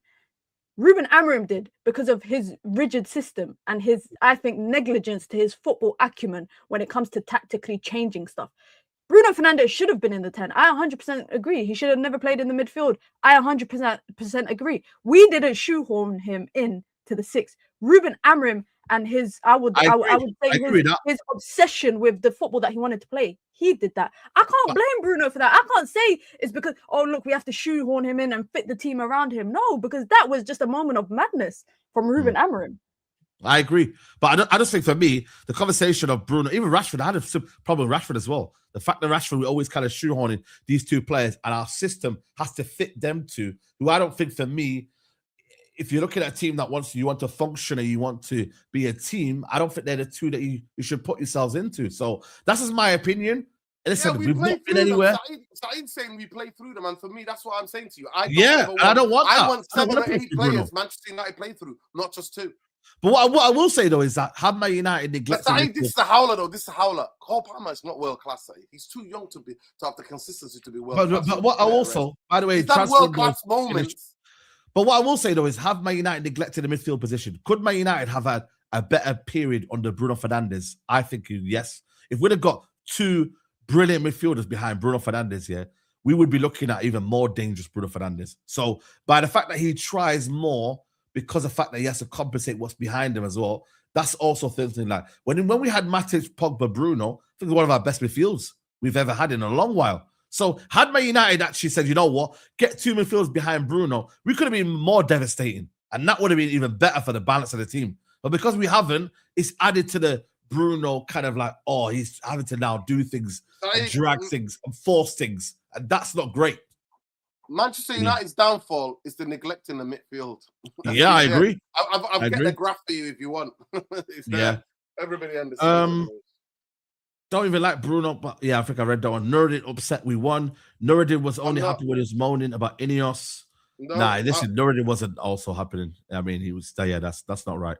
Ruben Amorim did because of his rigid system and his, I think, negligence to his football acumen when it comes to tactically changing stuff. Bruno Fernandes should have been in the 10. I 100% agree. He should have never played in the midfield. I 100% agree. We didn't shoehorn him in to the 6. Ruben Amorim and his, I would say his obsession with the football that he wanted to play. He did that. I can't blame Bruno for that. I can't say it's because, oh, look, we have to shoehorn him in and fit the team around him. No, because that was just a moment of madness from Ruben Amorim. I agree. But I just think for me, the conversation of Bruno, even Rashford, I had a problem with Rashford as well. The fact that Rashford, we always kind of shoehorning these two players and our system has to fit them two, who I don't think for me, if you're looking at a team that you want to function and you want to be a team, I don't think they're the two that you should put yourselves into. So that's just my opinion. Listen, we've not been anywhere. Saeed's saying we play through them, and for me, that's what I'm saying to you. I don't want that. I want 7 or 8 players Manchester United play through, not just 2. But what I will say though is that have Man United neglected. This is the howler though. This is the howler. Cole Palmer is not world class. He's too young to have the consistency to be world class. But what I also, by the way, that world class moments. But what I will say though is, have Man United neglected the midfield position? Could Man United have had a better period under Bruno Fernandes? I think yes. If we'd have got 2 brilliant midfielders behind Bruno Fernandes, we would be looking at even more dangerous Bruno Fernandes. So by the fact that he tries more, because of the fact that he has to compensate what's behind him as well, that's also something like when we had Matic, Pogba, Bruno, I think it's one of our best midfields we've ever had in a long while. So had Man United actually said, you know what, get 2 midfielders behind Bruno, we could have been more devastating. And that would have been even better for the balance of the team. But because we haven't, it's added to the Bruno kind of like, oh, he's having to now do things, and drag things, and force things. And that's not great. Manchester United's downfall is the neglect in the midfield. I agree. I've got the graph for you if you want. Everybody understands. Don't even like Bruno, but I think I read that one. Nuruddin upset we won. Nuruddin was only happy when he was moaning about Ineos. Nuruddin wasn't also happening. I mean, he was that's not right.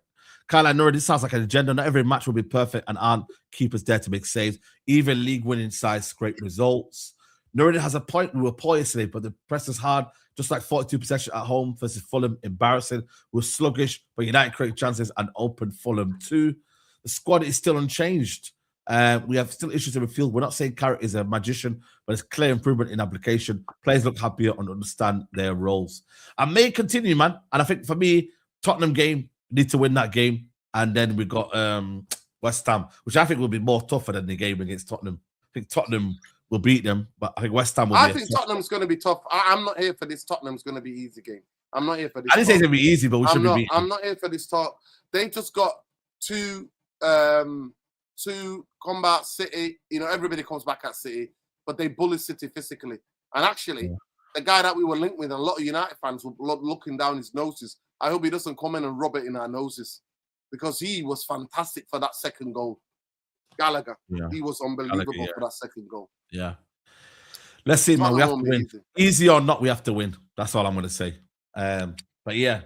Kind of like Nuruddin sounds like an agenda. Not every match will be perfect and aren't keepers there to make saves. Even league winning sides scrape results. Nuruddin has a point. We were poor yesterday, but the press is hard. Just like 42 possession at home versus Fulham, embarrassing. We're sluggish, but United create chances and open Fulham too. The squad is still unchanged. We have still issues in the field. We're not saying Carrot is a magician, but it's clear improvement in application. Players look happier and understand their roles. I may continue, man. And I think for me, Tottenham game, need to win that game. And then we got West Ham, which I think will be more tougher than the game against Tottenham. I think Tottenham will beat them, but I think West Ham will Tottenham's going to be tough. I'm not here for this Tottenham's going to be easy game. I'm not here for this. I didn't say it's going to be easy, but we should be beaten. I'm not here for this talk. They just got 2 combat City. You know, everybody comes back at City, but they bully City physically. And actually, the guy that we were linked with, and a lot of United fans were looking down his noses. I hope he doesn't come in and rub it in our noses, because he was fantastic for that second goal. Gallagher, he was unbelievable for that second goal. Yeah. Let's see, man. We have to Tottenham win. Easy or not, we have to win. That's all I'm going to say. But yeah,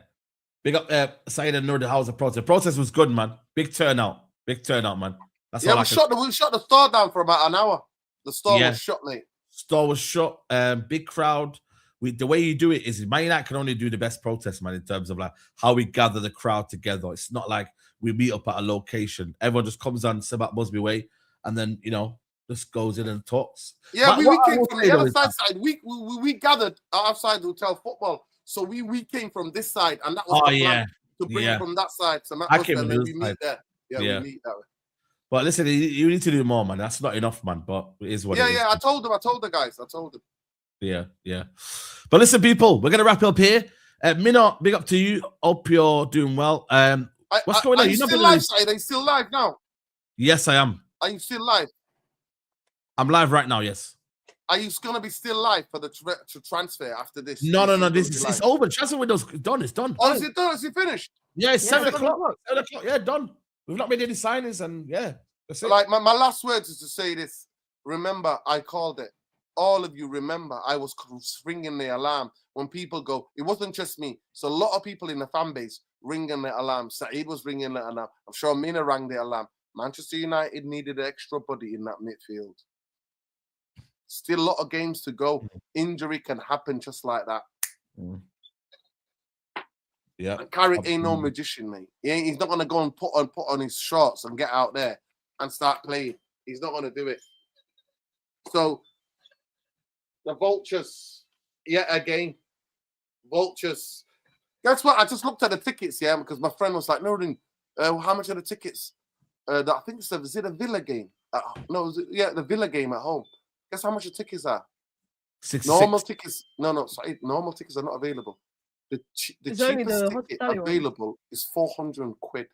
big up Saeed and Noor. How was the protest? The protest was good, man. Big turnout, man. That's all. We shut the store down for about an hour. The store was shut, mate. Store was shut. Big crowd. The way you do it is Man United can only do the best protest, man, in terms of like how we gather the crowd together. It's not like we meet up at a location. Everyone just comes on Sebat Busby Way and then, just goes in and talks. Yeah, we came from the other side. We gathered outside the hotel football. So we came from this side, and that was the plan to bring it from that side. So I came from we this meet side. there. Yeah, we meet that way. But listen, you need to do more, man. That's not enough, man. But it is what it is. I told the guys. Yeah. But listen, people, we're gonna wrap up here. Minna, big up to you. Hope you're doing well. What's going on? Are you still live, Saeed? Are you still live now? Yes, I am. Are you still live? I'm live right now. Yes. Are you gonna be still live for the transfer after this? No. It's over. Transfer window's done. It's done. Oh, is it done? Is it finished? Yeah, it's 7 o'clock. 7 o'clock. Yeah, done. We've not made any signings, and that's it. Like my last words is to say this. Remember, I called it. All of you remember, I was ringing the alarm when people go. It wasn't just me. So a lot of people in the fan base ringing the alarm. Saeed was ringing the alarm. I'm sure Mina rang the alarm. Manchester United needed an extra body in that midfield. Still a lot of games to go. Injury can happen just like that. Yeah. And Carrick ain't no magician, mate. He's not gonna go and put on his shorts and get out there and start playing. He's not gonna do it. So the vultures, yet again. Vultures. Guess what? I just looked at the tickets, because my friend was like, "No, how much are the tickets?" I think it's the Villa game. The Villa game at home. Guess how much the tickets are? 66. Normal tickets. No, sorry. Normal tickets are not available. The cheapest ticket available is 400 quid.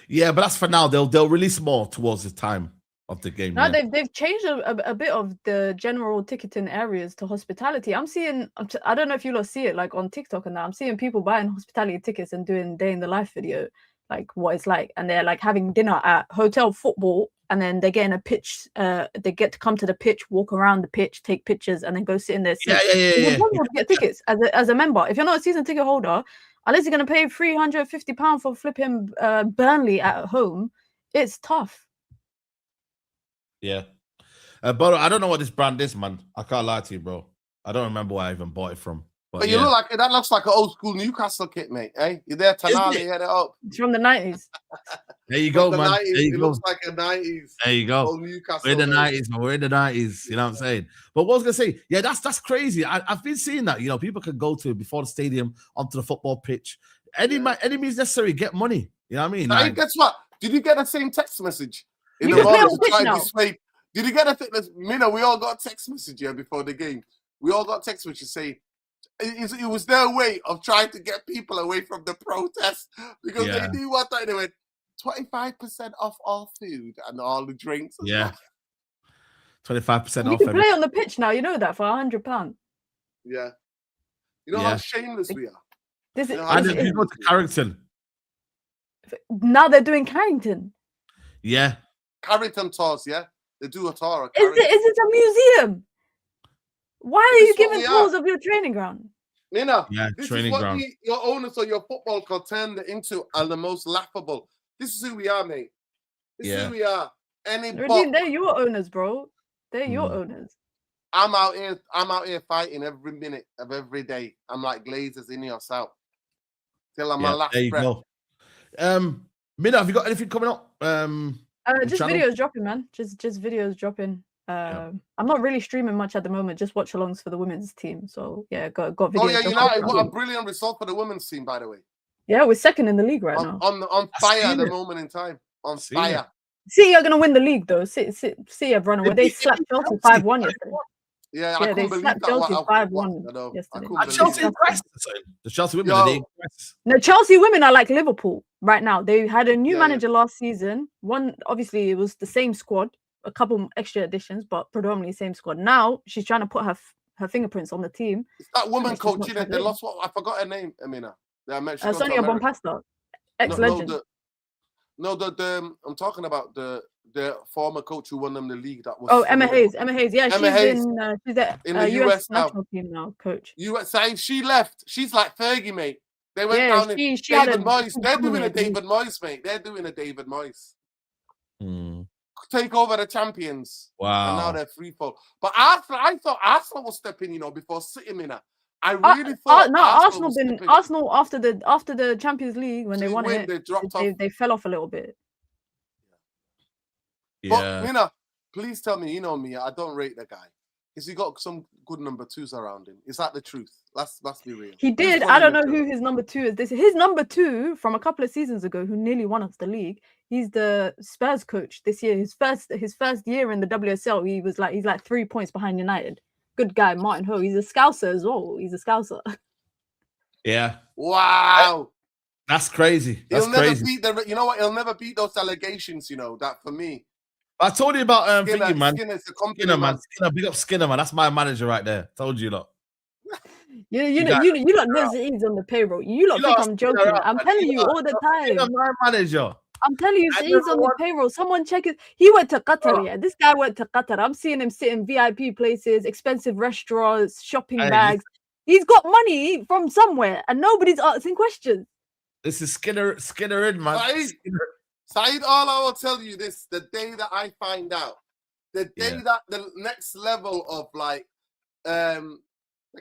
Yeah, but that's for now. They'll release more towards the time of the game. Now they've changed a bit of the general ticketing areas to hospitality. I'm seeing. I don't know if you lot see it like on TikTok and that. I'm seeing people buying hospitality tickets and doing day in the life video, like what it's like, and they're like having dinner at hotel football. And then they get in a pitch. They get to come to the pitch, walk around the pitch, take pictures, and then go sit in their seat. Yeah. It's impossible to get tickets as a member. If you're not a season ticket holder, unless you're going to pay £350 for flipping Burnley at home, it's tough. Yeah. But I don't know what this brand is, man. I can't lie to you, bro. I don't remember where I even bought it from. But you look like that looks like an old school Newcastle kit, mate. Eh? You're there, Tonali, head it up. It's from the 90s. There you go, man. It looks like a 90s. There you go. We're in the 90s, man. We're in the 90s. You know what I'm saying? But what I was gonna say, that's crazy. I've been seeing that. People can go to before the stadium onto the football pitch. Any means necessary, get money. You know what I mean? Like, guess what? Did you get the same text message? You can play on pitch now. Did you get a fitness? Mina, we all got a text message before the game. We all got text messages saying it was their way of trying to get people away from the protest because they knew what they went 25% off all food and all the drinks. 25% off. You can play on the pitch now. You know that for £100. Yeah. You know how shameless we are. And then you go to Carrington. Now they're doing Carrington. Yeah. Carrington tours, they do a tour. Is it a museum? Why are you giving tours of your training ground? Mina, this training is what ground. Your owners of your football club turned it into the most laughable. This is who we are, mate. This is who we are. They're your owners, bro. They're your owners. I'm out here fighting every minute of every day. I'm like Glazers in your south. Till I'm my last there you breath. Go. Mina, have you got anything coming up? Just videos dropping, man. Just videos dropping. I'm not really streaming much at the moment. Just watch alongs for the women's team. So got videos. Oh yeah, United! What a brilliant result for the women's team, by the way. Yeah, we're second in the league right now. On fire at the moment in time. On fire. City are gonna win the league though. City have run away. They slapped Chelsea 5-1 yesterday. Yeah, I couldn't believe that. Chelsea 5-1 yesterday. Chelsea impressed. The Chelsea women are impressed. No, Chelsea women are like Liverpool right now. They had a new manager last season. Obviously it was the same squad. A couple extra additions, but predominantly same squad. Now she's trying to put her fingerprints on the team. It's that woman coach, they lost I forgot her name, Amina. Sonia Bonpasta, ex-legend. I'm talking about the the former coach who won them the league. That was Emma Hayes. Emma Hayes. Yeah, Emma she's Hayes. in the US national team now, coach. Saying she left. She's like Fergie, mate. They went down in she David Moyes. They're doing a David Moyes, mate. They're doing a David Moyes. Take over the champions. Wow. And now they're free fall. But Arsenal, I thought Arsenal was stepping, before City, Mina. I really thought Arsenal after the Champions League when they won it, they dropped off. They fell off a little bit. Yeah. But Mina, please tell me, you know me, I don't rate the guy. Has he got some good number twos around him? Is that the truth? Let's be real. He did. I don't know who his number two is. His number two from a couple of seasons ago, who nearly won us the league. He's the Spurs coach this year. His first year in the WSL, he's like 3 points behind United. Good guy, Martin Ho. He's a Scouser as well. He's a Scouser. Yeah. Wow. That's crazy. He'll never beat you know what? He'll never beat those allegations, that for me. I told you about Skinner, man. Skinner, man. Skinner, big up Skinner, man. That's my manager right there. Told you lot. You lot know Saeed's on the payroll. You lot think I'm joking. I'm telling you all the time. My manager. I'm telling you, Saeed's on the payroll. Someone check it. He went to Qatar, yeah. This guy went to Qatar. I'm seeing him sit in VIP places, expensive restaurants, shopping bags. He's got money from somewhere, and nobody's asking questions. This is Skinner in, man. Saeed, all I will tell you this: the day that I find out, the day that the next level of the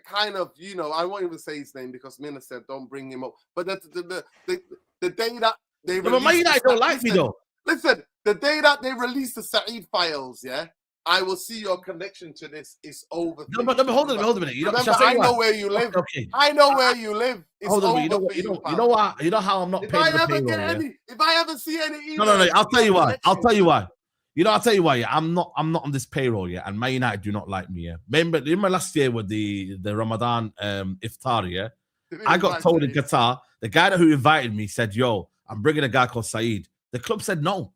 kind of, I won't even say his name because Mina said don't bring him up. But the day that they but Man United don't like me though. Listen, the day that they release the Saeed files, I will see your connection to this is over. No, but hold on a minute. I know where you live. Okay. I know where you live. It's hold on, over you know how I'm not paying the payroll. If I ever see any emails, no. I'll tell you why. I'll tell you why. Yeah, I'm not on this payroll. Yeah, and Man United do not like me. Yeah, remember last year with the Ramadan iftar. Yeah, I got told in Qatar, the guy who invited me said, "Yo, I'm bringing a guy called Saeed." The club said no,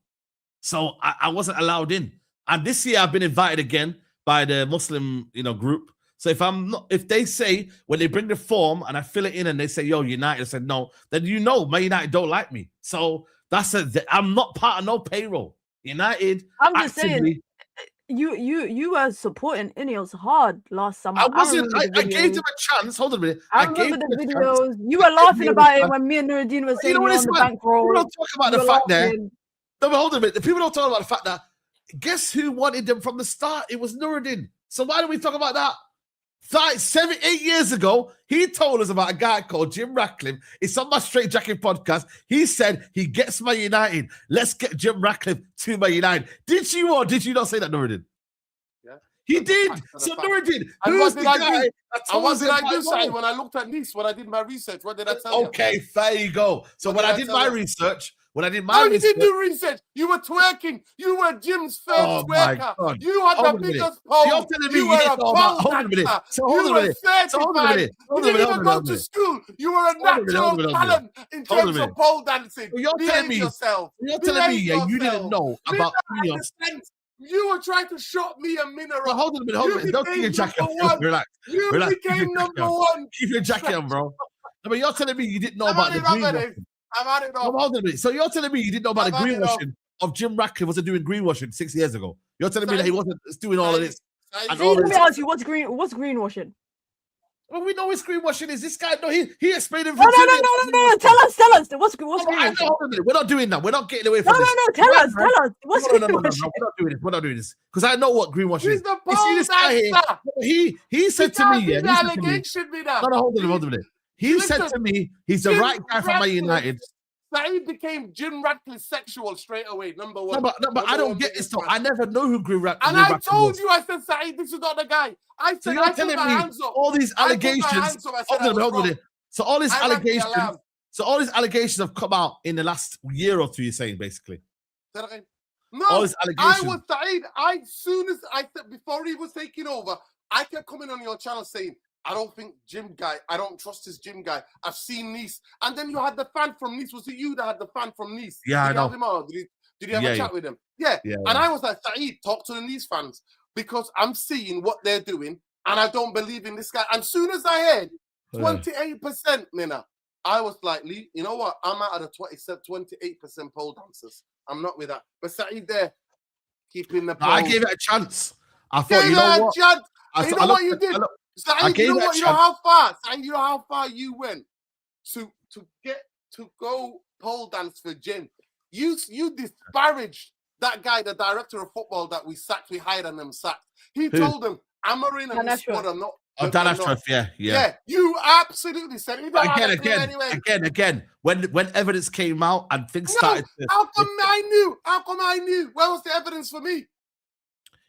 so I wasn't allowed in. And this year I've been invited again by the Muslim, group. So if they say when they bring the form and I fill it in and they say, "Yo, United," I said no, then Man United don't like me. So I'm not part of no payroll. United. I'm just saying, you were supporting Ineos hard last summer. I wasn't. I gave them a chance. Hold on a minute. I remember the videos. You were laughing about it when me and Nuruddin were saying on the bankroll. People don't talk about the fact there. No, but hold on a minute. The people don't talk about the fact that guess who wanted them from the start? It was Nuruddin. So why do we talk about that? 7-8 years ago, he told us about a guy called Jim Ratcliffe. It's on my Straightjacket podcast. He said he gets Man United. Let's get Jim Ratcliffe to Man United. Did you or did you not say that, Nuruddin? Yeah. He did. So Nuruddin, who's the guy? And what did I do, Saeed, when I looked at Nice, when I did my research? What did I tell you? Okay, there you go. So when I did my research, you didn't do research. You were twerking. You were Jim's first twerker. You had the biggest pole. You're telling me you didn't know about. Hold on a minute. You were certified. You didn't even go to school. You were a natural talent in terms of pole dancing. You're telling me. You're telling me you didn't know about Ineos. You were trying to shot me a minute. Well, hold on a minute. Don't keep your jacket on. Relax. You became number one. Keep your jacket on, bro. No, but you're telling me you didn't know about the greenwashing. I've had it all. So you're telling me you didn't know about the greenwashing of Jim Ratcliffe wasn't doing greenwashing 6 years ago? You're telling me that he wasn't doing all of this? Let me ask you, what's greenwashing? Well, we know what greenwashing is. This guy, no, he explained it. No. Tell us. What's greenwashing? We're not doing that. We're not getting away from this. No. Tell us. What's greenwashing? We're not doing this because I know what greenwashing is. The you see this guy here? He said to me, yeah. Allegation be that. No, hold on a minute. He said to me, he's the right guy for Man United. Saeed became Jim Ratcliffe sexual straight away, number one. No, but I don't get this though. I never know who Jim Ratcliffe was. And I told you, I said, Saeed, this is not the guy. I said, so you're telling me all these allegations. So all these allegations have come out in the last year or two, you're saying, basically. No, I was Saeed. Before he was taking over, I kept coming on your channel saying, I don't think I don't trust this Jim guy. I've seen Nice. And then you had the fan from Nice. Was it you that had the fan from Nice? Yeah, I know. Did you have a chat with him? Yeah. And I was like, Saeed, talk to the Nice fans because I'm seeing what they're doing and I don't believe in this guy. And soon as I heard 28%, Mina, I was like, Lee, you know what? I'm out of the 28% pole dancers. I'm not with that. But Saeed there, keeping the No, I pose. gave it a chance. I thought, you know what? You know what you did? You know how far? You know how far you went to go pole dance for Jim. You disparaged that guy, the director of football that we sacked. We hired and them sacked. He told him, Amarin and the squad are not. Oh, Dan Ashworth, yeah. Yeah, you absolutely said it. Again. When evidence came out and things started. How come I knew? Where was the evidence for me?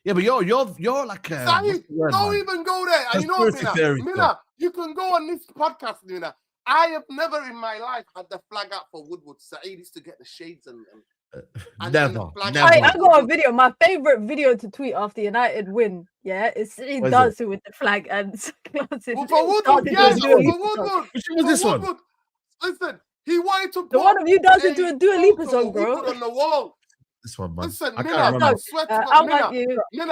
Yeah, but you're like Saeed, don't even go there. And you know what, Mina, you can go on this podcast, Mina. I have never in my life had the flag out for Woodward. Saeed used to get the shades and never. I got a video. My favorite video to tweet after United win. Yeah, it's dancing with the flag and sunglasses. Well, for Woodward, yes, for Woodward. Which one was this one? Listen, he wanted to put the one of you dancing to a Dua Lipa song, bro. On the wall. This one, man. Listen, I Mina, can't remember. I'll like you. You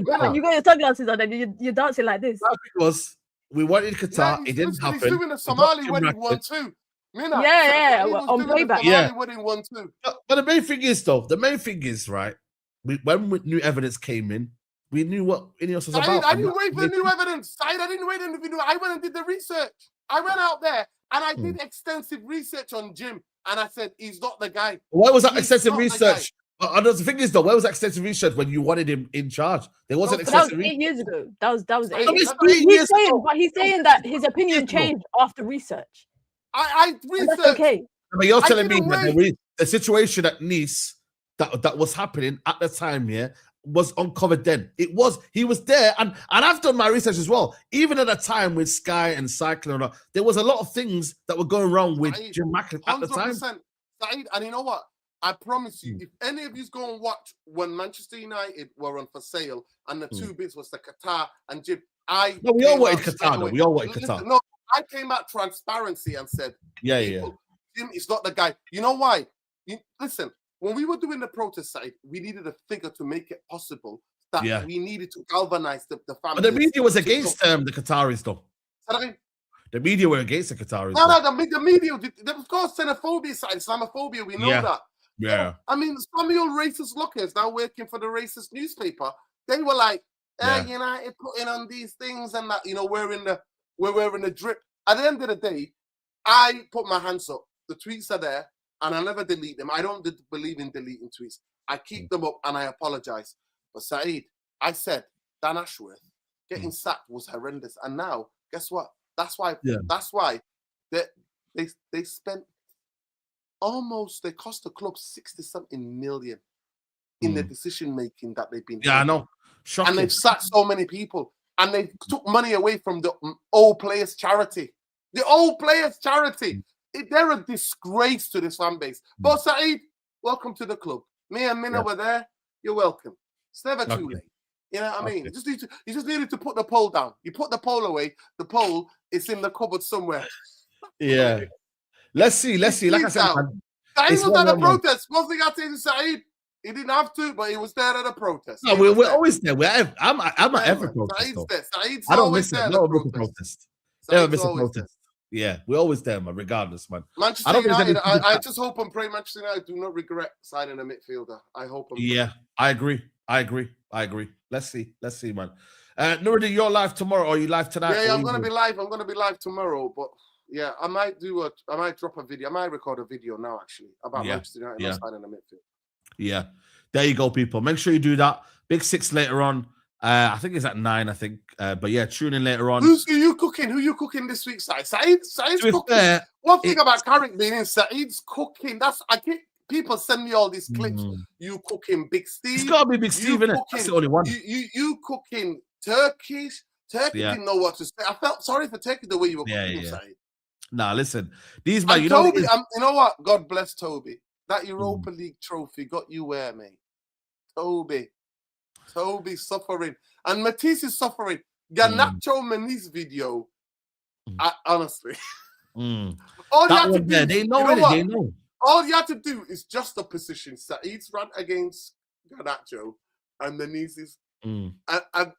got your sunglasses on and you're dancing like this. Because we wanted Qatar, it didn't happen. He's doing a Somali wedding one too. Mina, on playback. Wedding one too. But the main thing is, right? When new evidence came in, we knew what Ineos was about. I didn't wait for new evidence. I didn't wait for new. I went and did the research. I went out there and I did extensive research on Jim, and I said he's not the guy. Where was that extensive research? The thing is, though, where was that extensive research when you wanted him in charge? There wasn't extensive. That was 8 years ago. That was 8 years. He's saying that his opinion changed after research. I researched. That's okay. But you're telling me that the situation at Nice that was happening at the time, was uncovered then. He was there, and I've done my research as well. Even at the time with Sky and cycling, there was a lot of things that were going wrong with Jim McAllister at the time. Saeed, and you know what? I promise you, if any of you go and watch when Manchester United were on for sale and the two bids was the Qatar and Jim, we all wanted Qatar. No, we all wanted Qatar. No, I came out transparency and said, Jim is not the guy. You know why? Listen, when we were doing the protest side, we needed a figure to make it possible that we needed to galvanize the family. But the media was against the Qataris, though. The media were against the Qataris. No, the media, of course, xenophobia side, Islamophobia, we know that. Yeah. I mean, some of your racist lookers now working for the racist newspaper, they were like, United putting on these things and that, we're wearing the drip. At the end of the day, I put my hands up. The tweets are there, and I never delete them. I don't believe in deleting tweets. I keep them up, and I apologize. But Saeed, I said Dan Ashworth getting sacked was horrendous, and now guess what? That's why they spent almost. They cost the club 60-something million in the decision making that they've been. Yeah, I know. Shocking. And they've sacked so many people, and they took money away from the old players' charity. The old players' charity. They're a disgrace to this fan base. But Saeed, welcome to the club. Me and Mina were there. You're welcome. It's never too late. You know what I mean? You just needed to put the pole down. You put the pole away. The pole is in the cupboard somewhere. Yeah. Let's see. Like I said, Saeed was at a protest. One thing I tell you, Saeed, he didn't have to, but he was there at a protest. No, we're always there. I'm at every protest. Saeed's there. Saeed's I don't miss it. I don't miss a protest. Never miss a protest. Yeah, we're always there, man, regardless, man. Manchester United, I just hope and pray Manchester United do not regret signing a midfielder. I hope. I agree. Let's see, man. Nuruddin, you're live tomorrow, or are you live tonight? Yeah, I'm gonna be live. I'm gonna be live tomorrow, but yeah, I might drop a video. I might record a video now, actually, about Manchester United not signing a midfield. Yeah, there you go, people. Make sure you do that. Big 6 later on. I think it's at 9, I think. But yeah, tune in later on. Who you cooking this week, Saeed? Saeed's cooking. One thing about Carrick being in Saeed's cooking. People send me all these clips. You cooking Big Steve. It's gotta be Big Steve, innit? That's the only one. You cooking Turkish. Turkey didn't know what to say. I felt sorry for Turkey the way you were cooking, Saeed. Nah, listen. These man, you Toby, you know what? God bless Toby. That Europa League trophy got you where, mate? Toby suffering. And Matisse is suffering. Garnacho Meniz video. Honestly. All you have to do, they know it. They know. All you have to do is just a position. Saeed's run against Garnacho and Meniz is. And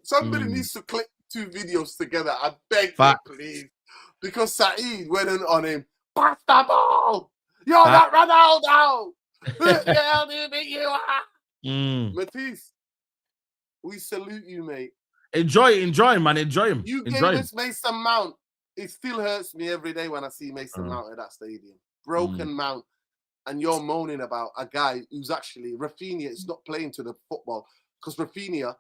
somebody needs to click 2 videos together. I beg you, please. Because Saeed went in on him. Pass the ball. You're not Ronaldo. Who the hell do you think you are? Matisse, we salute you, mate. Enjoy him, man. Enjoy him. You Enjoy gave us Mason Mount. It still hurts me every day when I see Mason Mount at that stadium. Broken Mount. And you're moaning about a guy who's actually, Rafinha is not playing to the football. Because Rafinha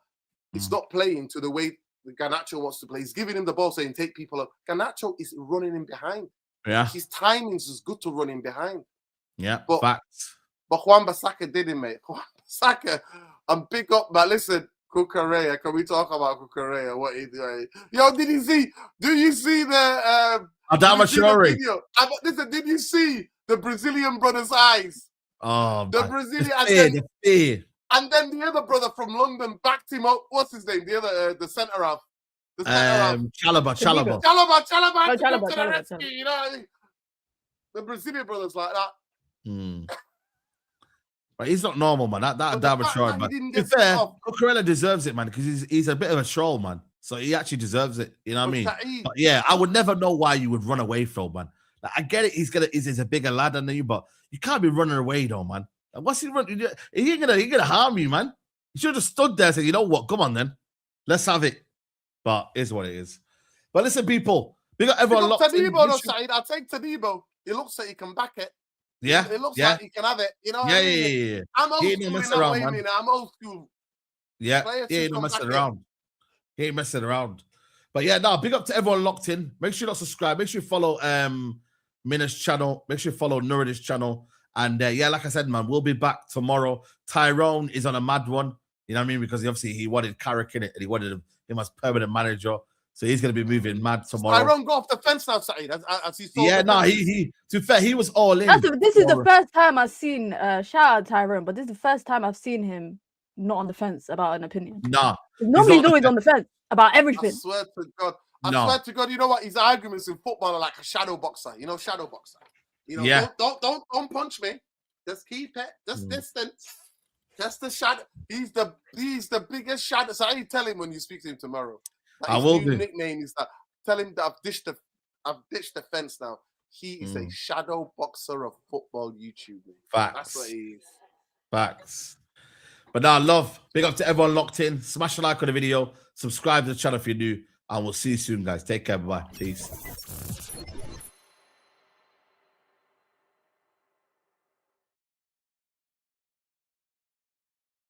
is not playing to the way Garnacho wants to play. He's giving him the ball saying, take people up. Garnacho is running him behind. Yeah. His timings is good to run him behind. Yeah, but, facts. But Wan-Bissaka did him, mate. Wan-Bissaka, I'm big up, but listen, Cucurella, can we talk about Cucurella? What he doing? Yo, do you see the Adama Traore? Listen, did you see the Brazilian brother's eyes? Oh, the man. Brazilian the fear. And then the other brother from London backed him up. What's his name? The other, the centre half. The centre half. Chalaba. Chalaba. You know what I mean? The Brazilian brothers like that. But he's not normal, man. That Adama Traore, man. To be fair, Cucurella deserves it, man, because he's a bit of a troll, man. So he actually deserves it. You know what I mean? But yeah, I would never know why you would run away from, man. Like, I get it. He's a bigger lad than you, but you can't be running away, though, man. Like, what's he running? He ain't gonna harm you, man. You should have stood there and said, you know what? Come on, then. Let's have it. But it's what it is. But listen, people, we got everyone locked in. I'll take Tadibo. He looks like he can back it. Yeah. It looks like he can have it. You know what I mean? Yeah. I'm old school in that way, man. I'm old school. Yeah. He ain't messing around. He ain't messing around. But yeah, no, big up to everyone locked in. Make sure you subscribe. Make sure you follow Mina's channel. Make sure you follow Nuruddin's channel. And yeah, like I said, man, we'll be back tomorrow. Tyrone is on a mad one. You know what I mean? Because obviously he wanted Carrick in it and he wanted him as permanent manager. So he's going to be moving mad tomorrow. Tyrone go off the fence now, Saeed. He to be fair, he was all in. This is the first time I've seen, shout out Tyrone, but this is the first time I've seen him not on the fence about an opinion. Nah. Normally he's always on the fence about everything. I swear to God. Swear to God, you know what? His arguments in football are like a shadow boxer. You know, shadow boxer. You know, don't punch me. Just keep it. Just distance. Just the shadow. He's the biggest shadow. So how you tell him when you speak to him tomorrow? I will do. Nickname is that. Tell him that I've ditched the fence now. He is a shadow boxer of football YouTube. Facts. That's what he is. Facts. But now, love. Big up to everyone locked in. Smash the like on the video. Subscribe to the channel if you're new. And we'll see you soon, guys. Take care. Bye. Peace.